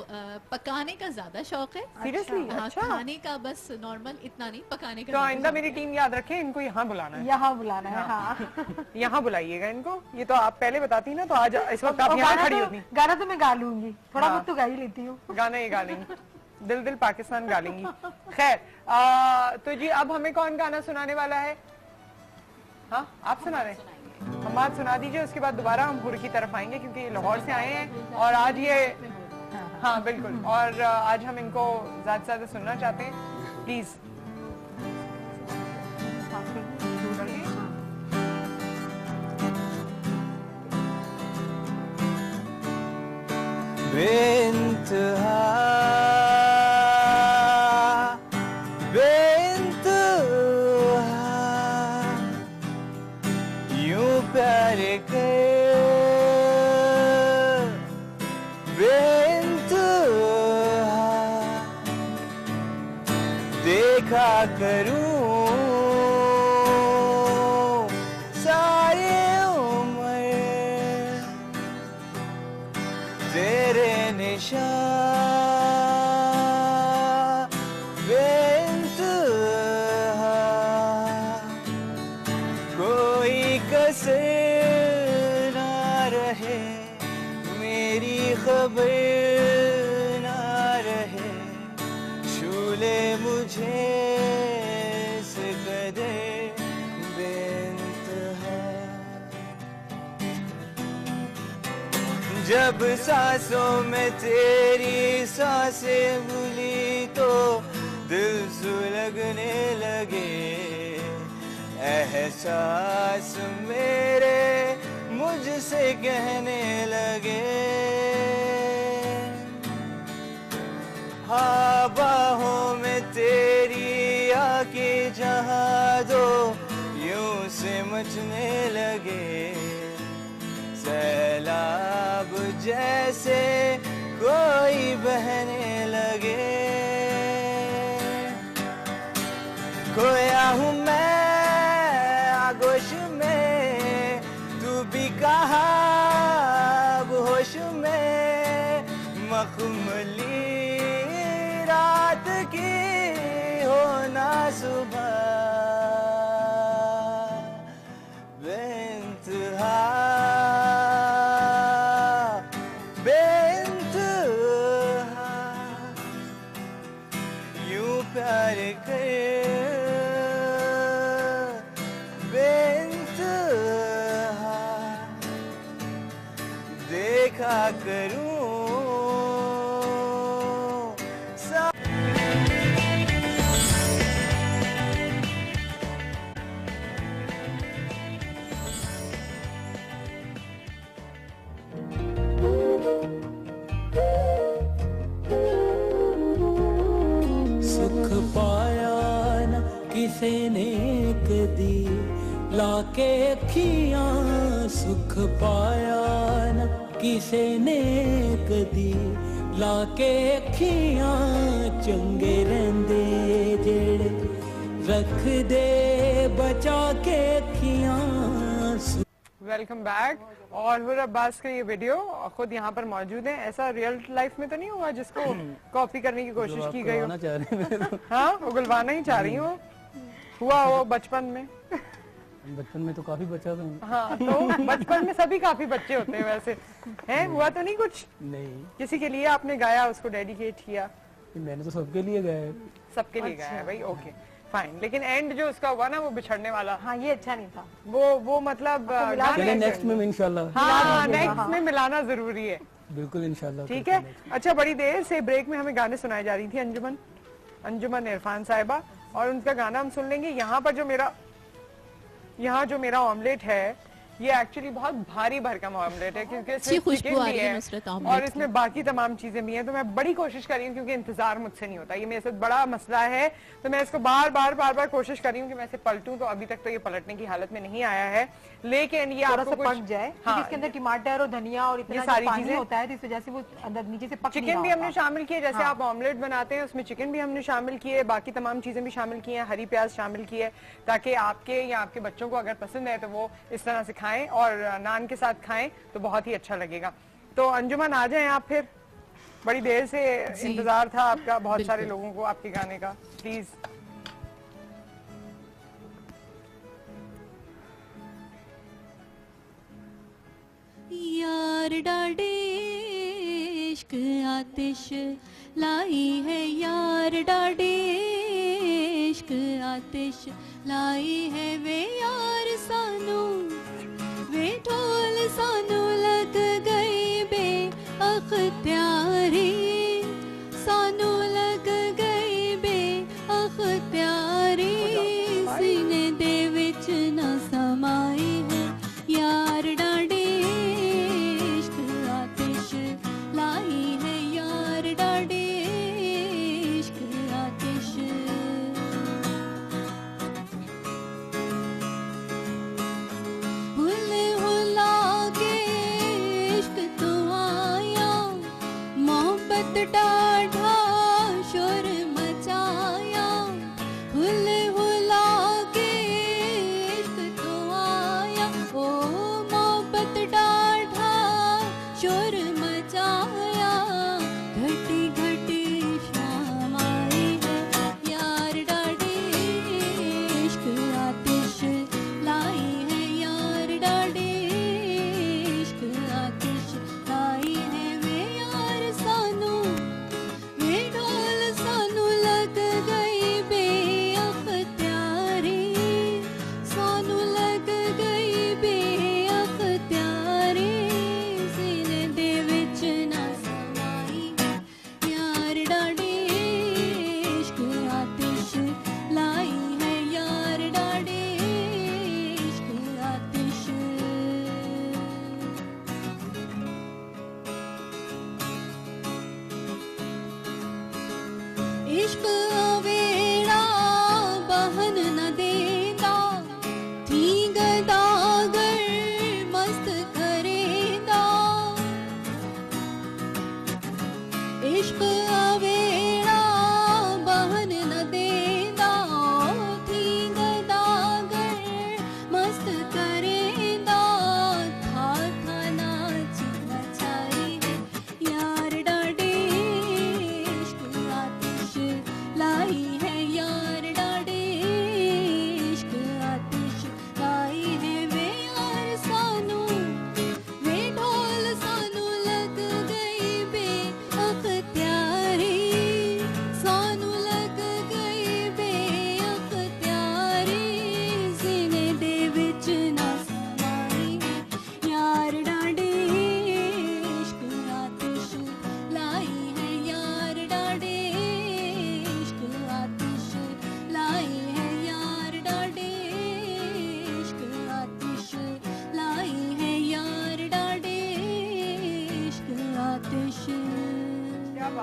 पकाने का ज्यादा शौक है। सीरियसली? हाँ, अच्छा। खाने का बस नॉर्मल इतना नहीं, पकाने का तो ज्यादा आइंदा शौक मेरी है। टीम याद रखे, इनको यहाँ बुलाना है। यहाँ बुलाना है, हाँ। यहाँ बुलाइएगा इनको। ये तो आप पहले बताती ना, तो आज इस वक्त आप यहाँ खड़ी होती। गाना तो मैं गा लूंगी, थोड़ा बहुत तो गा ही लेती हूँ। गाना ये गा लेंगी, दिल दिल पाकिस्तान गा लेंगी। खैर, तो जी अब हमें कौन गाना सुनाने वाला है? हाँ, आप सुना रहे हैं? हम बात सुना दीजिए, उसके बाद दोबारा हम हुर की तरफ आएंगे क्योंकि लाहौर से आए हैं और आज ये हाँ बिल्कुल, और आज हम इनको ज्यादा से ज्यादा सुनना चाहते हैं, प्लीज। बेइंतहा बेइंतहा यूं प्यार कर बेइंतहा देखा करूं सारी उम्र तेरे निशान बेइंतहा कोई कसर ना रहे, मेरी खबर ना रहे, छूले मुझे से कदे बेइंतहा। जब सांसों में तेरी सांसें भूली तो दिल सुलगने लगे, एहसास मेरे मुझसे कहने लगे, हाँ बाहों में तेरी आके जहाँ दो यूं सिमटने लगे, सैलाब जैसे कोई बहने लगे। खोया हूँ मैं आगोश में, तू भी कहाँ अब होश में, मखमली रात की हो ना सुबह बेइंतहा बेइंतहा यूं प्यार कर बेइंतहा देखा करूं किसे ने कदी लाके अखियां, सुख पाया न किसे ने कदी लाके अखियां, चंगे रहंदे जेड़े रख दे बचा के अखियां। Welcome back. और हुर अब्बास का ये वीडियो खुद यहाँ पर मौजूद है। ऐसा रियल लाइफ में तो नहीं हुआ जिसको कॉपी करने की कोशिश की गई हो? हाँ, उगलवाना ही चाह रही हूँ। हुआ हो बचपन में? बचपन में तो काफी बच्चा था। हाँ, तो बचपन में सभी काफी बच्चे होते हैं वैसे। हैं, हुआ तो नहीं कुछ? नहीं। किसी के लिए आपने गाया, उसको डेडिकेट किया? मैंने तो सबके लिए गाया। सबके लिए गाया भाई, ओके फाइन। लेकिन एंड जो उसका हुआ ना वो बिछड़ने वाला, हाँ ये अच्छा नहीं था। वो मतलब नेक्स्ट में इंशाल्लाह। हाँ, नेक्स्ट में मिलाना जरूरी है। बिल्कुल इंशाल्लाह। ठीक है। अच्छा, बड़ी देर से ब्रेक में हमें गाने सुनाई जा रही थी अंजुमन इरफान साहिबा, और उनका गाना हम सुन लेंगे। यहाँ जो मेरा ऑमलेट है ये एक्चुअली बहुत भारी भरकम ऑमलेट है, क्योंकि इसमें चिकन भी है और इसमें बाकी तमाम चीजें भी हैं। तो मैं बड़ी कोशिश कर रही हूँ, क्योंकि इंतजार मुझसे नहीं होता, ये मेरे साथ बड़ा मसला है। तो मैं इसको बार बार कोशिश कर रही हूँ कि मैं इसे पलटूं। तो अभी तक तो ये पलटने की हालत में नहीं आया है, लेकिन ये आपको पक जाए। हाँ, इसके अंदर टमाटर और धनिया और इतना सारी चीजें होता है, तो इस वजह से वो अंदर नीचे से पक। चिकन भी हमने शामिल किए, जैसे आप ऑमलेट बनाते हैं उसमें चिकन भी हमने शामिल किए, बाकी तमाम चीजें भी शामिल की हैं, हरी प्याज शामिल की है, ताकि आपके या आपके बच्चों को अगर पसंद है तो वो इस तरह से खाएं और नान के साथ खाएं तो बहुत ही अच्छा लगेगा। तो अंजुमन आ जाएं आप फिर, बड़ी देर से इंतजार था आपका, बहुत सारे लोगों को आपके गाने का, प्लीज। यार डाडे इश्क आतिश लाई है, यार डाडे इश्क आतिश लाई है, वे यार सानू वे ढोल सानू लग गई बे अख्तियारी।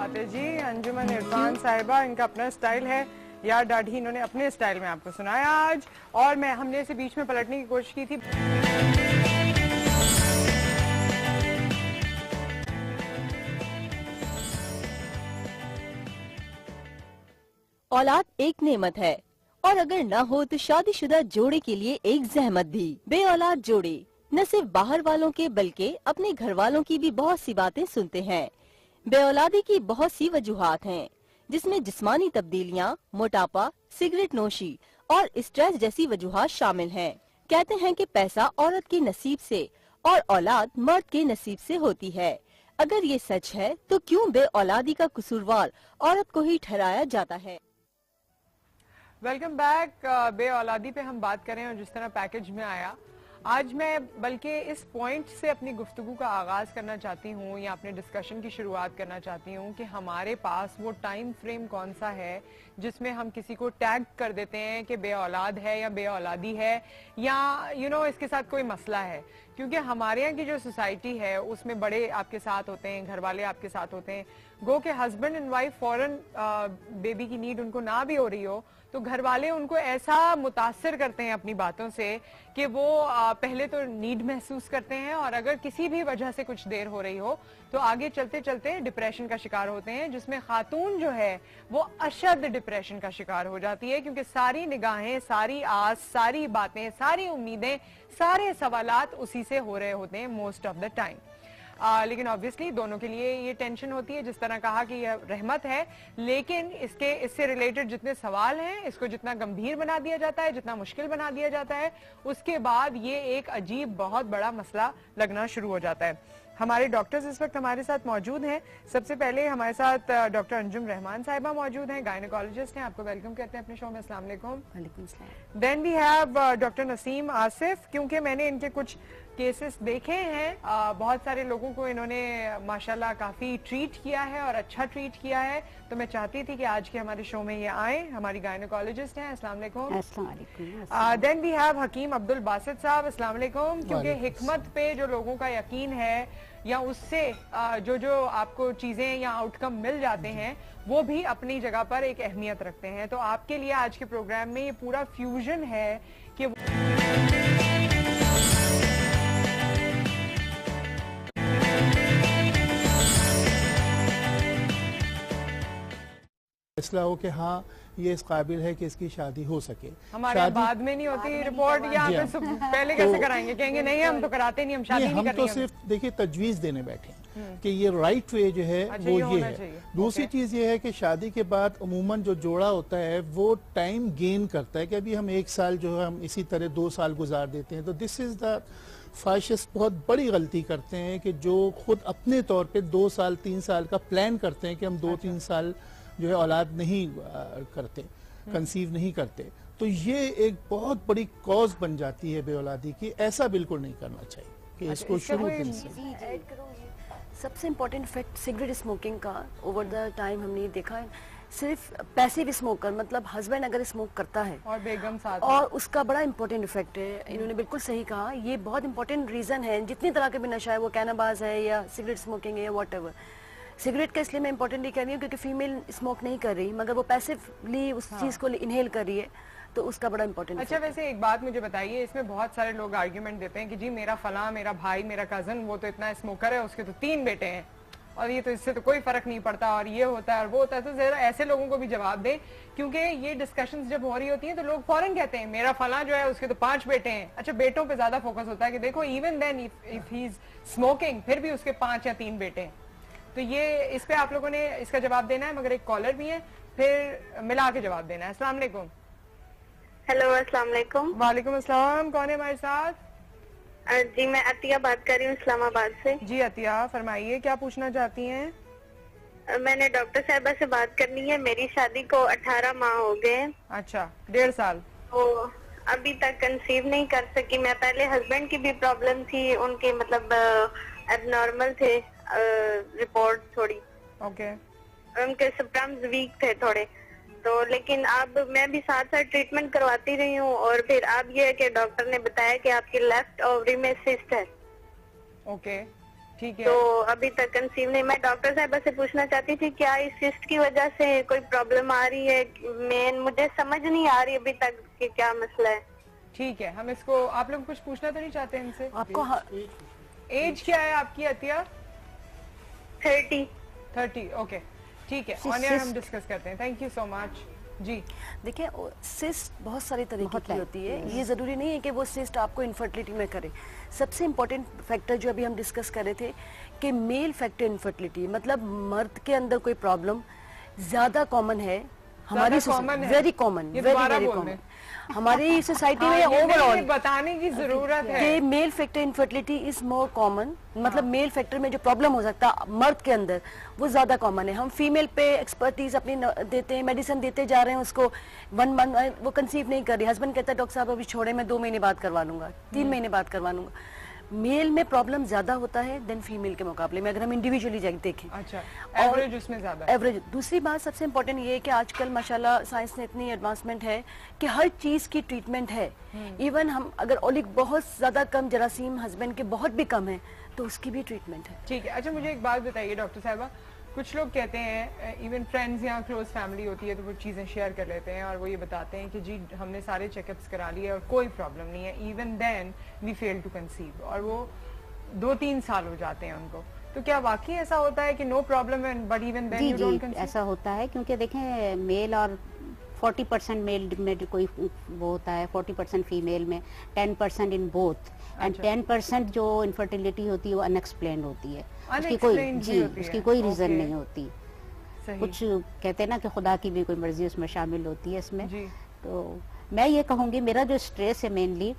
बात है जी। अंजुमन इरफान साहिबा, इनका अपना स्टाइल है यार दाढ़ी, इन्होंने अपने स्टाइल में आपको सुनाया आज, और हमने इसे बीच में पलटने की कोशिश की थी। औलाद एक नेमत है और अगर न हो तो शादीशुदा जोड़े के लिए एक जहमत भी। बे औलाद जोड़े न सिर्फ बाहर वालों के बल्कि अपने घर वालों की भी बहुत सी बातें सुनते हैं। बे औलादी की बहुत सी वजूहात हैं, जिसमें जिस्मानी तब्दीलियां, मोटापा, सिगरेट नोशी और स्ट्रेस जैसी वजूहात शामिल हैं। कहते हैं कि पैसा औरत के नसीब से और औलाद मर्द के नसीब से होती है। अगर ये सच है तो क्यों बे औलादी का कसूरवार औरत को ही ठहराया जाता है? Welcome back. बे औलादी पे हम बात करें और जिस तरह पैकेज में आया, आज मैं बल्कि इस पॉइंट से अपनी गुफ्तगू का आगाज करना चाहती हूँ या अपने डिस्कशन की शुरुआत करना चाहती हूँ कि हमारे पास वो टाइम फ्रेम कौन सा है जिसमें हम किसी को टैग कर देते हैं कि बे औलाद है या बे औलादी है या इसके साथ कोई मसला है। क्योंकि हमारे यहाँ की जो सोसाइटी है उसमें बड़े आपके साथ होते हैं, घर वाले आपके साथ होते हैं, गो के हस्बैंड एंड वाइफ फौरन बेबी की नीड उनको ना भी हो रही हो तो घर वाले उनको ऐसा मुतासर करते हैं अपनी बातों से कि वो पहले तो नीड महसूस करते हैं और अगर किसी भी वजह से कुछ देर हो रही हो तो आगे चलते चलते डिप्रेशन का शिकार होते हैं, जिसमें खातून जो है वो अशद डिप्रेशन का शिकार हो जाती है। क्योंकि सारी निगाहें, सारी आस, सारी बातें, सारी उम्मीदें, सारे सवालात उसी से हो रहे होते हैं मोस्ट ऑफ द टाइम। लेकिन ऑब्वियसली दोनों के लिए ये टेंशन होती है, जिस तरह कहा कि यह रहमत है, लेकिन इससे रिलेटेड जितने सवाल हैं इसको जितना गंभीर बना दिया जाता है, जितना मुश्किल बना दिया जाता है, उसके बाद ये एक अजीब बहुत बड़ा मसला लगना शुरू हो जाता है। हमारे डॉक्टर्स इस वक्त हमारे साथ मौजूद हैं। सबसे पहले हमारे साथ डॉक्टर अंजुम रहमान साहिबा मौजूद हैं, गायनेकोलॉजिस्ट हैं। आपको वेलकम करते हैं अपने शो में। अस्सलाम वालेकुम। वालेकुम सलाम। Then we have doctor Naseem Asif. क्योंकि मैंने इनके कुछ केसेस देखे हैं, बहुत सारे लोगों को इन्होंने माशाल्लाह काफी ट्रीट किया है और अच्छा ट्रीट किया है, तो मैं चाहती थी कि आज के हमारे शो में ये आए। हमारी गायनेकोलॉजिस्ट हैं। अस्सलाम वालेकुम। अस्सलाम वालेकुम। देन वी हैव हकीम अब्दुल बासित साहब। अस्सलाम वालेकुम। क्योंकि हिकमत पे जो लोगों का यकीन है या उससे जो आपको चीजें या आउटकम मिल जाते हैं वो भी अपनी जगह पर एक अहमियत रखते हैं। तो आपके लिए आज के प्रोग्राम में ये पूरा फ्यूजन है कि फैसला हो कि हाँ ये इस काबिल है कि इसकी शादी हो सके। हमारे बाद में नहीं होती रिपोर्ट, यहाँ पे पहले कैसे कराएंगे? कहेंगे नहीं हम तो कराते नहीं, हम शादी नहीं करते। हम तो सिर्फ देखिए तजवीज देने बैठे हैं कि ये राइट वे जो है वो ये है। दूसरी चीज ये है कि शादी के बाद अमूमन जो जोड़ा होता है वो टाइम गेन करता है कि अभी हम 1 साल जो है हम इसी तरह 2 साल गुजार देते हैं। तो दिस इज द फाशिस्ट बहुत बड़ी गलती करते हैं कि जो खुद अपने तौर पे 2 साल 3 साल का प्लान करते हैं कि हम 2-3 साल जो है औलाद नहीं करते, कंसीव नहीं करते, तो ये एक बहुत बड़ी कॉज बन जाती है बे औलादी की। ऐसा बिल्कुल नहीं करना चाहिए कि इसको शुरू से। सबसे इम्पोर्टेंट फैक्ट सिगरेट स्मोकिंग का ओवर द टाइम हमने देखा है, सिर्फ पैसिव स्मोकर मतलब हस्बैंड अगर स्मोक करता है और बेगम साथ और उसका बड़ा इंपॉर्टेंट इफेक्ट है। इन्होंने बिल्कुल सही कहा, ये बहुत इंपॉर्टेंट रीजन है। जितनी तरह के भी नशा है, वो कैनाबाज है या सिगरेट स्मोकिंग है या व्हाटएवर। सिगरेट का इसलिए मैं इंपॉर्टेंटली कह रही हूँ क्योंकि फीमेल स्मोक नहीं कर रही मगर वो पैसिवली उस चीज को इनहेल कर रही है, तो उसका बड़ा इंपॉर्टेंट। अच्छा, वैसे एक बात मुझे बताइए, इसमें बहुत सारे लोग आर्ग्यूमेंट देते हैं कि जी मेरा फला, मेरा भाई, मेरा कजन वो तो इतना स्मोकर है, उसके तो 3 बेटे हैं और ये तो इससे तो कोई फर्क नहीं पड़ता और ये होता है और वो होता है। तो जरा ऐसे लोगों को भी जवाब दें, क्योंकि ये डिस्कशंस जब हो रही होती हैं तो लोग फौरन कहते हैं मेरा फला जो है उसके तो 5 बेटे हैं। अच्छा, बेटों पे ज्यादा फोकस होता है कि देखो even then if he is smoking फिर भी उसके 5 या 3 बेटे हैं। तो ये इस पे आप लोगों ने इसका जवाब देना है, मगर एक कॉलर भी है, फिर मिला के जवाब देना है। अस्सलाम वालेकुम। हेलो, अस्सलाम वालेकुम। वालेकुम अस्सलाम। कौन है हमारे साथ? जी मैं अतिया बात कर रही हूँ इस्लामाबाद से। जी अतिया, फरमाइए क्या पूछना चाहती हैं? मैंने डॉक्टर साहिबा से बात करनी है। मेरी शादी को 18 माह हो गए। अच्छा, 1.5 साल। तो अभी तक कंसीव नहीं कर सकी मैं। पहले हस्बैंड की भी प्रॉब्लम थी, उनके मतलब एबनॉर्मल थे रिपोर्ट थोड़ी। ओके। उनके स्पर्म्स वीक थे थोड़े, तो लेकिन अब मैं भी साथ साथ ट्रीटमेंट करवाती रही हूँ और फिर अब ये है कि डॉक्टर ने बताया कि आपकी लेफ्ट ओवरी में सिस्ट है। ओके। ठीक है। तो अभी तक कंसीव नहीं। मैं डॉक्टर साहब से पूछना चाहती थी क्या इस सिस्ट की वजह से कोई प्रॉब्लम आ रही है? मेन मुझे समझ नहीं आ रही अभी तक कि क्या मसला है। ठीक है, हम इसको, आप लोग कुछ पूछना तो नहीं चाहते इनसे? आपको एज क्या है आपकी अतिया? 30। ओके, ठीक है, ऑन एयर हम डिस्कस करते हैं। थैंक यू सो मच जी। देखिए, सिस्ट बहुत सारी तरीके की होती है, ये जरूरी नहीं है कि वो सिस्ट आपको इनफर्टिलिटी में करे। सबसे इम्पोर्टेंट फैक्टर जो अभी हम डिस्कस कर रहे थे कि मेल फैक्टर इनफर्टिलिटी, मतलब मर्द के अंदर कोई प्रॉब्लम ज्यादा कॉमन है हमारी, वेरी कॉमन, वेरी कॉमन हमारी सोसाइटी में ओवरऑल बताने की जरूरत है कि mail factor infertility is more common. मतलब मेल फैक्टर में जो प्रॉब्लम हो सकता है मर्द के अंदर वो ज्यादा कॉमन है। हम फीमेल पे एक्सपर्टीज अपनी देते हैं, मेडिसिन देते जा रहे हैं उसको, 1 मंथ वो कंसीव नहीं कर रही, हस्बैंड कहता है डॉक्टर साहब अभी छोड़े, मैं 2 महीने बाद करवा लूंगा, 3 महीने बाद करवा लूंगा। मेल में प्रॉब्लम ज्यादा होता है देन फीमेल के मुकाबले में, अगर हम इंडिविजुअली देखें। अच्छा, एवरेज उसमें ज्यादा है। एवरेज। दूसरी बात सबसे इम्पोर्टेंट ये है कि आजकल माशाल्लाह साइंस ने इतनी एडवांसमेंट है कि हर चीज की ट्रीटमेंट है। इवन हम अगर ओलिक बहुत ज्यादा कम, जरासीम हस्बैंड के बहुत भी कम है, तो उसकी भी ट्रीटमेंट है। ठीक है। अच्छा, मुझे एक बात बताइए डॉक्टर साहबा, कुछ लोग कहते हैं, इवन फ्रेंड्स या क्लोज फैमिली होती है तो वो चीज़ें शेयर कर लेते हैं और वो ये बताते हैं कि जी हमने सारे चेकअप्स करा लिए और कोई प्रॉब्लम नहीं है, even then we fail to conceive, और वो 2-3 साल हो जाते हैं उनको। तो क्या वाकई ऐसा होता है कि no problem but even then you don't conceive? ऐसा होता है, क्योंकि देखें मेल और 40% मेल में कोई वो होता है, 40% फीमेल में, 10% इन बोथ, एंड 10% जो इनफर्टिलिटी होती है वो अनएक्सप्लेन्ड होती है, उसकी कोई रीजन नहीं होती। कुछ कहते हैं ना कि खुदा की भी कोई मर्जी उसमें शामिल होती है इसमें। तो मैं ये कहूँगी, मेरा जो स्ट्रेस है मेनली,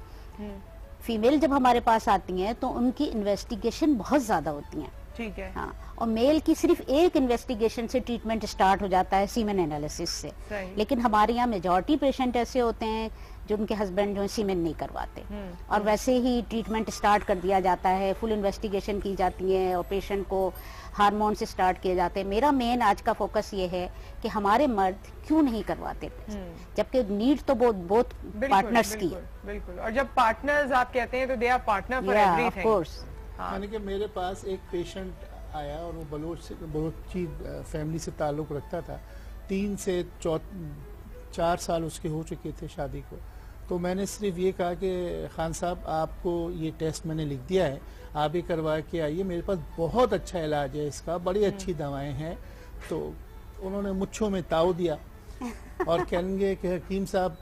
फीमेल जब हमारे पास आती हैं तो उनकी इन्वेस्टिगेशन बहुत ज्यादा होती हैं। ठीक है। हाँ, और मेल की सिर्फ एक इन्वेस्टिगेशन से ट्रीटमेंट स्टार्ट हो जाता है, सीमेन एनालिसिस से। लेकिन हमारे यहाँ मेजॉरिटी पेशेंट ऐसे होते हैं जो उनके हस्बैंड जो है सीमेन नहीं करवाते, और वैसे ही ट्रीटमेंट स्टार्ट कर दिया जाता है, फुल इन्वेस्टिगेशन की जाती है और पेशेंट को हार्मोन से स्टार्ट किए जाते हैं। मेरा मेन आज का फोकस ये है कि हमारे मर्द क्यों नहीं करवाते, जबकि नीड तो बहुत पार्टनर्स की है। बिल्कुल, और जब पार्टनर्स आप कहते हैं तो they are partner for everything. Of course. यानी कि मेरे पास एक पेशेंट आया और वो बलोची फैमिली से ताल्लुक़ रखता था, 3 से 4 साल उसके हो चुके थे शादी को। तो मैंने सिर्फ ये कहा कि खान साहब आपको ये टेस्ट मैंने लिख दिया है, आप ही करवा के आइए, मेरे पास बहुत अच्छा इलाज है इसका, बड़ी अच्छी दवाएं हैं। तो उन्होंने मुच्छों में ताव दिया और कहेंगे कि हकीम साहब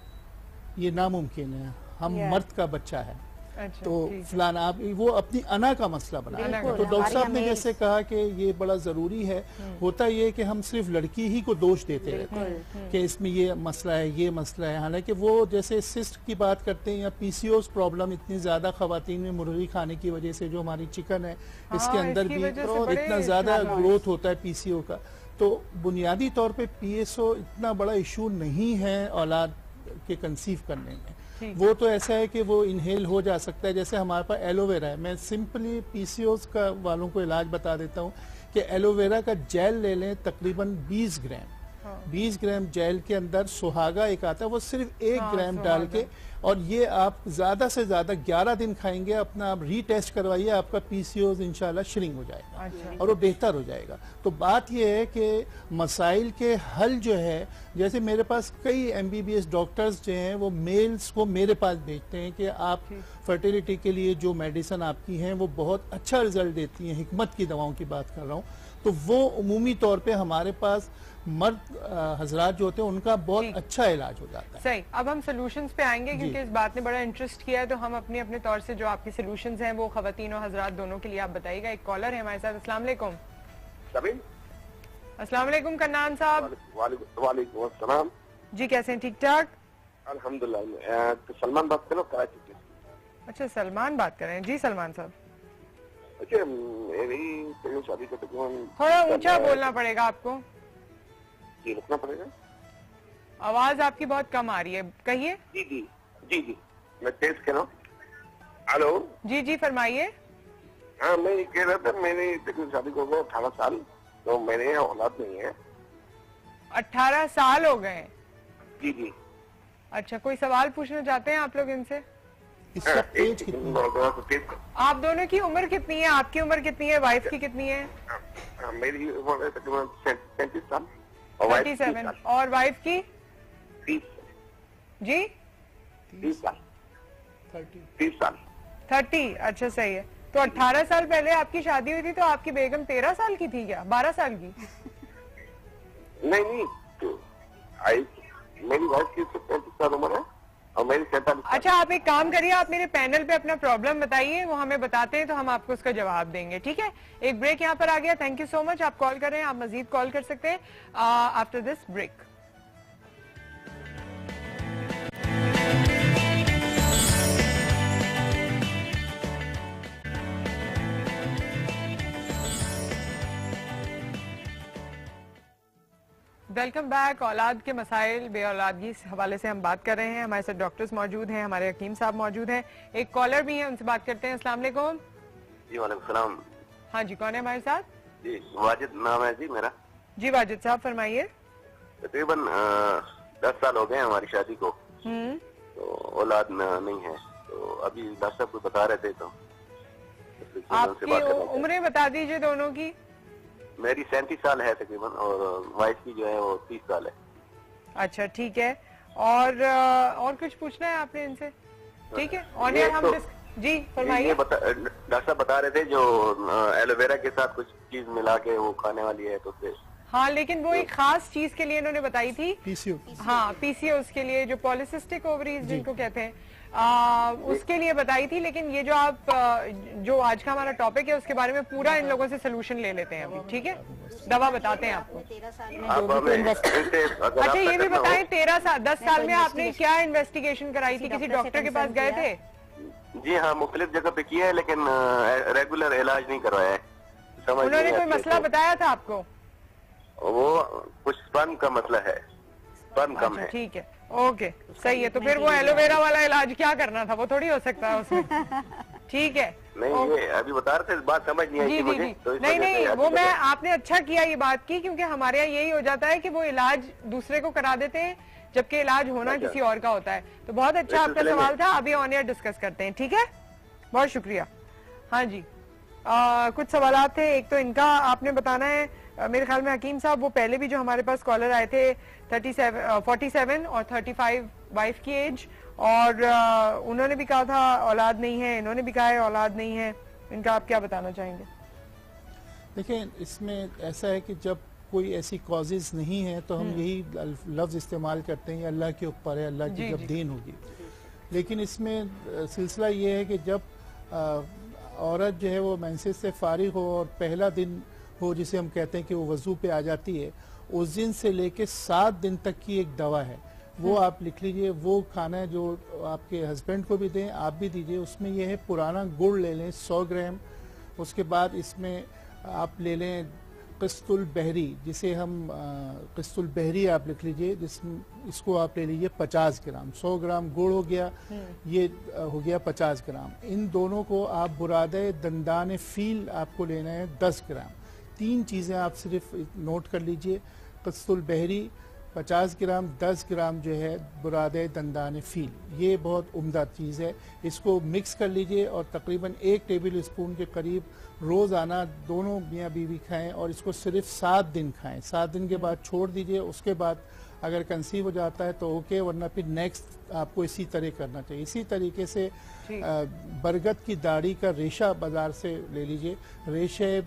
ये नामुमकिन है, हम मर्द का बच्चा है। अच्छा, तो फलाना, आप वो अपनी अना का मसला बना। तो डॉक्टर साहब ने जैसे कहा कि ये बड़ा जरूरी है, होता ये कि हम सिर्फ लड़की ही को दोष देते रहते हैं कि इसमें ये मसला है, ये मसला है, हालांकि वो जैसे सिस्ट की बात करते हैं या पीसीओएस प्रॉब्लम इतनी ज्यादा खवातीन में मुर्गी खाने की वजह से, जो हमारी चिकन है इसके अंदर भी इतना ज्यादा ग्रोथ होता है पीसीओ का। तो बुनियादी तौर पे पीएसओ इतना बड़ा इशू नहीं है औलाद के कंसीव करने में। वो तो ऐसा है कि वो इनहेल हो जा सकता है, जैसे हमारे पास एलोवेरा है। मैं सिंपली पीसीओएस का वालों को इलाज बता देता हूँ कि एलोवेरा का जेल ले लें, तकरीबन 20 ग्राम। 20 ग्राम जेल के अंदर सुहागा एक आता है, वो सिर्फ 1 ग्राम डाल के, और ये आप ज्यादा से ज्यादा 11 दिन खाएंगे, अपना आप रीटेस्ट करवाइए, आपका पीसीओएस इंशाल्लाह श्रिंक हो जाएगा और वो बेहतर हो जाएगा। तो बात ये है कि मसाइल के हल जो है, जैसे मेरे पास कई एमबीबीएस डॉक्टर्स जो हैं वो मेल्स को मेरे पास भेजते हैं कि आप फर्टिलिटी के लिए जो मेडिसिन आपकी हैं वो बहुत अच्छा रिजल्ट देती हैं, हिकमत की दवाओं की बात कर रहा हूँ। तो वो उमूमी तौर पे हमारे पास मर्द हजरात जो होते हैं उनका बहुत अच्छा इलाज हो जाता है। सही। अब हम सॉल्यूशंस पे आएंगे क्योंकि इस बात ने बड़ा इंटरेस्ट किया है, तो हम अपने अपने तौर से जो आपके सॉल्यूशंस हैं वो खवातीन और हजरात दोनों के लिए आप बताइएगा। एक कॉलर है हमारे साथ। अस्सलाम वालेकुम। अस्सलाम वालेकुम कन्नान साहब। वालेकुम अस्सलाम जी, कैसे हैं? ठीक ठाक अल्हम्दुलिल्लाह। तो सलमान बात कर रहा हूँ कराची से। अच्छा, सलमान बात कर रहे हैं जी। सलमान साहब, अच्छा मेरी शादी का थोड़ा ऊंचा बोलना पड़ेगा आपको। जी, रुकना पड़ेगा, आवाज आपकी बहुत कम आ रही है, कहिए। जी जी जी जी, मैं तेज कह रहा हूँ। हेलो जी जी, फरमाइए। हाँ, मैं ये कह रहा था, मेरी शादी को हो गए 18 साल, तो मेरे यहाँ औलाद नहीं है। 18 साल हो गए? जी जी। अच्छा, कोई सवाल पूछना चाहते हैं आप लोग इनसे? इसका एज कितनी है? आप दोनों की उम्र कितनी है? आपकी उम्र कितनी है? वाइफ की कितनी है? मेरी उम्र तकरीबन 37 साल 37। और वाइफ की? 30 जी 30 साल 30 साल 30। अच्छा सही है। तो 18 साल पहले आपकी शादी हुई थी तो आपकी बेगम 13 साल की थी क्या? 12 साल की? नहीं मेरी वाइफ की 35 साल उम्र है और मेरी 47। अच्छा आप एक काम करिए, आप मेरे पैनल पे अपना प्रॉब्लम बताइए, वो हमें बताते हैं तो हम आपको उसका जवाब देंगे। ठीक है, एक ब्रेक यहाँ पर आ गया। Thank you so much. आप कॉल कर रहे हैं, आप मजीद कॉल कर सकते हैं after this break. Welcome back. औलाद के मसाइल, बे औलादगी से हवाले से हम बात कर रहे हैं। हमारे साथ डॉक्टर्स मौजूद हैं, हमारे हकीम साहब मौजूद हैं, एक कॉलर भी हैं, उनसे बात करते हैं। अस्सलाम वालेकुम। जी वालेकुम सलाम। हाँ जी, कौन है हमारे साथ? जी वाजिद नाम है जी मेरा। जी वाजिद साहब फरमाइए। तकरीबन 10 साल हो गए हमारी शादी को, तो औलाद नहीं है। तो अभी डॉक्टर साहब को बता रहे थे तो आपकी उम्रें बता दीजिए दोनों की। मेरी 37 साल है तकरीबन और वाइफ की जो है वो 30 साल है। अच्छा ठीक है। और कुछ पूछना है आपने इनसे? ठीक है, और हम जी फरमाइए। डॉक्टर साहब बता रहे थे जो एलोवेरा के साथ कुछ चीज मिला के वो खाने वाली है तो फिर हाँ, लेकिन वो एक खास चीज के लिए इन्होंने बताई थी। पीसीओ। हाँ पीसीओएस के लिए, जो पॉलिसिस्टिक ओवरीज जिनको कहते हैं, उसके लिए बताई थी। लेकिन ये जो आप जो आज का हमारा टॉपिक है उसके बारे में पूरा इन लोगों से सोल्यूशन ले लेते हैं अभी। ठीक है, दवा बताते हैं आपको। अच्छा ये भी बताएं, 10 साल में आपने क्या इन्वेस्टिगेशन कराई थी? किसी डॉक्टर के पास गए थे? जी हाँ, मुख्तलिफ जगह पे किया है लेकिन रेगुलर इलाज नहीं करवाया है। उन्होंने कोई मसला बताया था आपको? वो कुछ स्पर्म का मसला है, स्पर्म कम है। ठीक है, ओके सही है। तो फिर वो एलोवेरा वाला इलाज क्या करना था? वो थोड़ी हो सकता है उसमें। ठीक है, नहीं ये अभी बता रहे थे, बात समझ नहीं आई मुझे। तो नहीं वो मैं आपने अच्छा किया ये बात की, क्योंकि हमारे यहाँ यही हो जाता है कि वो इलाज दूसरे को करा देते हैं जबकि इलाज होना किसी और का होता है। तो बहुत अच्छा आपका सवाल था, अभी ऑन एयर डिस्कस करते हैं। ठीक है, बहुत शुक्रिया। हाँ जी, कुछ सवाल थे। एक तो इनका आपने बताना है, मेरे ख्याल में हकीम साहब वो पहले भी जो हमारे पास कॉलर आए थे 47 और 35 वाइफ की एज, और उन्होंने भी कहा था औलाद नहीं है, इन्होंने भी कहा है औलाद नहीं है। इनका आप क्या बताना चाहेंगे? देखिए इसमें ऐसा है कि जब कोई ऐसी कॉजेज नहीं है तो हम यही लफ्ज इस्तेमाल करते हैं अल्लाह के ऊपर है, अल्लाह की जब देन होगी। लेकिन इसमें सिलसिला ये है कि जब औरत जो है वो मेंसेस से फारिग हो और पहला दिन हो जिसे हम कहते हैं कि वो वजू पे आ जाती है, उस दिन से लेके 7 दिन तक की एक दवा है, वो आप लिख लीजिए। वो खाना है जो आपके हस्बैंड को भी दें, आप भी दीजिए। उसमें यह है पुराना गुड़ ले लें 100 ग्राम। उसके बाद इसमें आप ले लें क़िस्तुल बहरी, जिसे हम क़िस्तुल बहरी आप लिख लीजिए, इसको आप ले लीजिए 50 ग्राम। 100 ग्राम गुड़ हो गया, ये हो गया 50 ग्राम। इन दोनों को आप बुरादे दंदान फील आपको लेना है 10 ग्राम। 3 चीज़ें आप सिर्फ नोट कर लीजिए, क़िस्तुल बहरी 50 ग्राम, 10 ग्राम जो है बुरादे दंदान फील, ये बहुत उम्दा चीज़ है। इसको मिक्स कर लीजिए और तकरीबन 1 टेबल स्पून के करीब रोज़ाना दोनों मियाँ बीवी खाएं और इसको सिर्फ 7 दिन खाएं। 7 दिन के बाद छोड़ दीजिए। उसके बाद अगर कंसीव हो जाता है तो ओके, वरना फिर नेक्स्ट आपको इसी तरह करना चाहिए। इसी तरीके से बरगद की दाढ़ी का रेशा बाज़ार से ले लीजिए। रेशे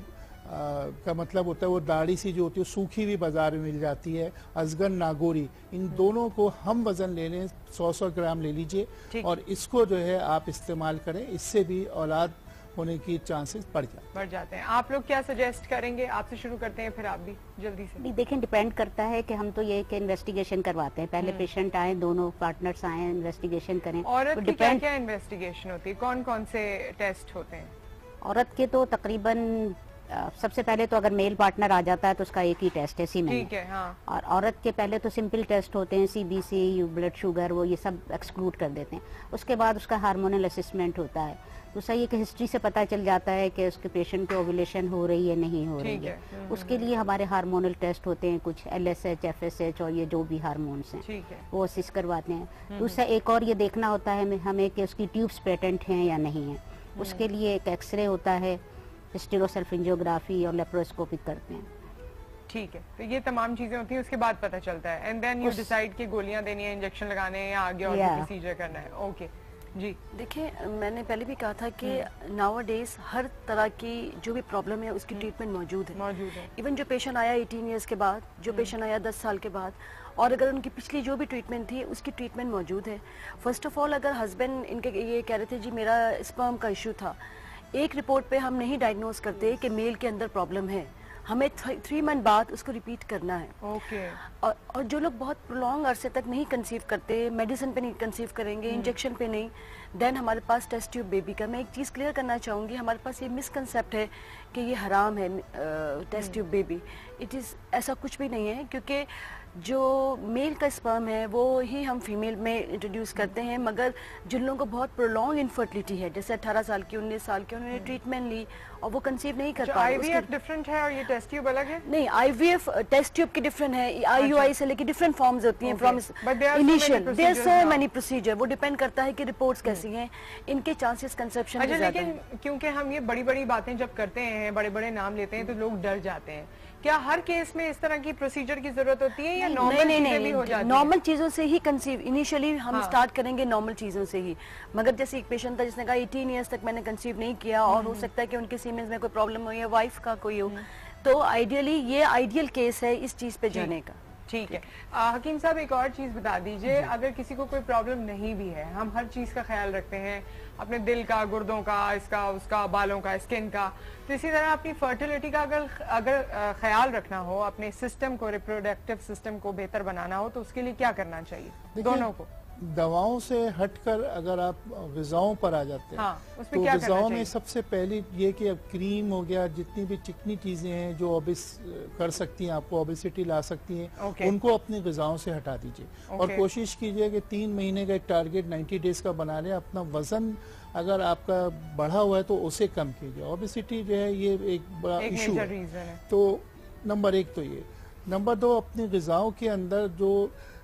का मतलब होता है वो दाढ़ी सी जो होती है सूखी भी बाजार में मिल जाती है। अजगर नागोरी, इन दोनों को हम वजन ले लें, 100 ग्राम ले लीजिए और इसको जो है आप इस्तेमाल करें। इससे भी औलाद होने की चांसेस बढ़ जाते हैं। आप लोग क्या सजेस्ट करेंगे? आपसे शुरू करते हैं, फिर आप भी जल्दी से। देखें, डिपेंड करता है कि हम तो ये कि इन्वेस्टिगेशन करवाते हैं। पहले पेशेंट आए, दोनों पार्टनर्स आए, इन्वेस्टिगेशन करें। औरत की क्या क्या इन्वेस्टिगेशन होती है? कौन कौन से टेस्ट होते हैं? औरत के तो तकरीबन सबसे पहले तो अगर मेल पार्टनर आ जाता है तो उसका एक ही टेस्ट है सीमेन। ठीक है, हाँ। और औरत के पहले तो सिंपल टेस्ट होते हैं, CBC, ब्लड शुगर, वो ये सब एक्सक्लूड कर देते हैं। उसके बाद उसका हार्मोनल असेसमेंट होता है। तो सही है कि हिस्ट्री से पता चल जाता है कि उसके पेशेंट की ओव्यूलेशन हो रही है नहीं हो रही है। उसके लिए हमारे हार्मोनल टेस्ट होते हैं, कुछ LSH, FSH और ये जो भी हार्मोन्स हैं वो असिस्ट करवाते हैं। दूसरा एक और ये देखना होता है हमें कि उसकी ट्यूब्स पेटेंट हैं या नहीं है। उसके लिए एक एक्सरे होता है, स्टेरोसल्फिंजियोग्राफी और लेप्रोस्कोपिक करते हैं। ठीक है, तो ये तमाम चीजें होती हैं, उसके बाद पता चलता है एंड देन यू डिसाइड कि गोलियां देनी है, इंजेक्शन लगाने हैं या आगे और प्रोसीजर करना है। ओके जी। देखिए, मैंने पहले भी कहा था कि नाउअडेज हर तरह की जो भी प्रॉब्लम है उसकी ट्रीटमेंट मौजूद है। इवन जो पेशेंट आया 18 ईयर्स के बाद, जो पेशेंट आया 10 साल के बाद, और अगर उनकी पिछली जो भी ट्रीटमेंट थी उसकी ट्रीटमेंट मौजूद है। फर्स्ट ऑफ ऑल, अगर हस्बैंड इनके ये कह रहे थे जी मेरा स्पर्म का इशू था, एक रिपोर्ट पे हम नहीं डायग्नोज करते कि मेल के अंदर प्रॉब्लम है, हमें 3 मंथ बाद उसको रिपीट करना है। ओके। और जो लोग बहुत प्रोलॉन्ग अरसे तक नहीं कंसीव करते, मेडिसिन पे नहीं कंसीव करेंगे, इंजेक्शन पे नहीं, देन हमारे पास टेस्ट ट्यूब बेबी का। मैं एक चीज़ क्लियर करना चाहूँगी, हमारे पास ये मिसकंसेप्ट है कि ये हराम है test tube baby. It is ऐसा कुछ भी नहीं है, क्योंकि जो मेल का स्पर्म है वो ही हम फीमेल में इंट्रोड्यूस करते हैं। मगर जिन लोगों को बहुत प्रोलॉन्ग इनफर्टिलिटी है, जैसे 18 साल की, 19 साल की, उन्होंने ट्रीटमेंट ली और वो कंसीव नहीं कर पाए। IVF डिफरेंट है और ये टेस्ट ट्यूब अलग है? नहीं, IVF टेस्ट ट्यूब की डिफरेंट है, IUI से लेके डिफरेंट फॉर्म्स होती हैं from initial. There are so many procedure, वो डिपेंड करता है कि रिपोर्ट्स कैसी हैं, इनके चांसेस कंसेप्शन के ज्यादा हैं। लेकिन क्योंकि हम ये बड़ी बड़ी बातें जब करते हैं, बड़े बड़े नाम लेते हैं, तो लोग डर जाते हैं। क्या हर केस में इस तरह की प्रोसीजर की जरूरत होती है या नॉर्मल चीजें भी हो जाती है? नॉर्मल चीजों से ही कंसीव इनिशियली हम स्टार्ट करेंगे, नॉर्मल चीजों से ही। मगर जैसे एक पेशेंट था जिसने कहा 18 ईयर्स तक मैंने कंसीव नहीं किया और हो सकता है कि उनके सीमेंस में कोई प्रॉब्लम हो या वाइफ का कोई हो, तो आइडियली ये आइडियल केस है इस चीज पे जाने का। ठीक है। हकीम साहब, एक और चीज बता दीजिए, अगर किसी को कोई प्रॉब्लम नहीं भी है, हम हर चीज का ख्याल रखते हैं, अपने दिल का, गुर्दों का, इसका उसका, बालों का, स्किन का, तो इसी तरह अपनी फर्टिलिटी का अगर ख्याल रखना हो, अपने सिस्टम को, रिप्रोडक्टिव सिस्टम को बेहतर बनाना हो, तो उसके लिए क्या करना चाहिए दोनों को? दवाओं से हटकर अगर आप ग़िज़ाओं पर आ जाते हैं, तो ग़िज़ाओं में सबसे पहले ये कि अब क्रीम हो गया, जितनी भी चिकनी चीज़ें हैं जो ओबिस कर सकती हैं, आपको ओबिसिटी ला सकती हैं, उनको अपनी ग़िज़ाओं से हटा दीजिए। और कोशिश कीजिए कि 3 महीने का एक टारगेट 90 डेज का बना लें। अपना वज़न अगर आपका बढ़ा हुआ है तो उसे कम कीजिए। ओबिसिटी जो है ये एक बड़ा इशू है। तो नंबर 1 तो ये। नंबर 2, अपनी ग़िज़ाओं के अंदर जो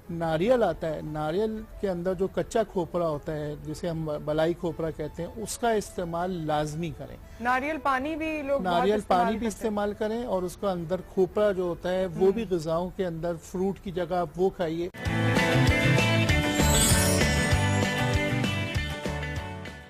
नारियल आता है, नारियल के अंदर जो कच्चा खोपरा होता है, जिसे हम बलाई खोपरा कहते हैं, उसका इस्तेमाल लाजमी करें। नारियल पानी भी लोग नारियल पानी भी इस्तेमाल करें, और उसका अंदर खोपरा जो होता है वो भी ग़िज़ाओं के अंदर, फ्रूट की जगह आप वो खाइए।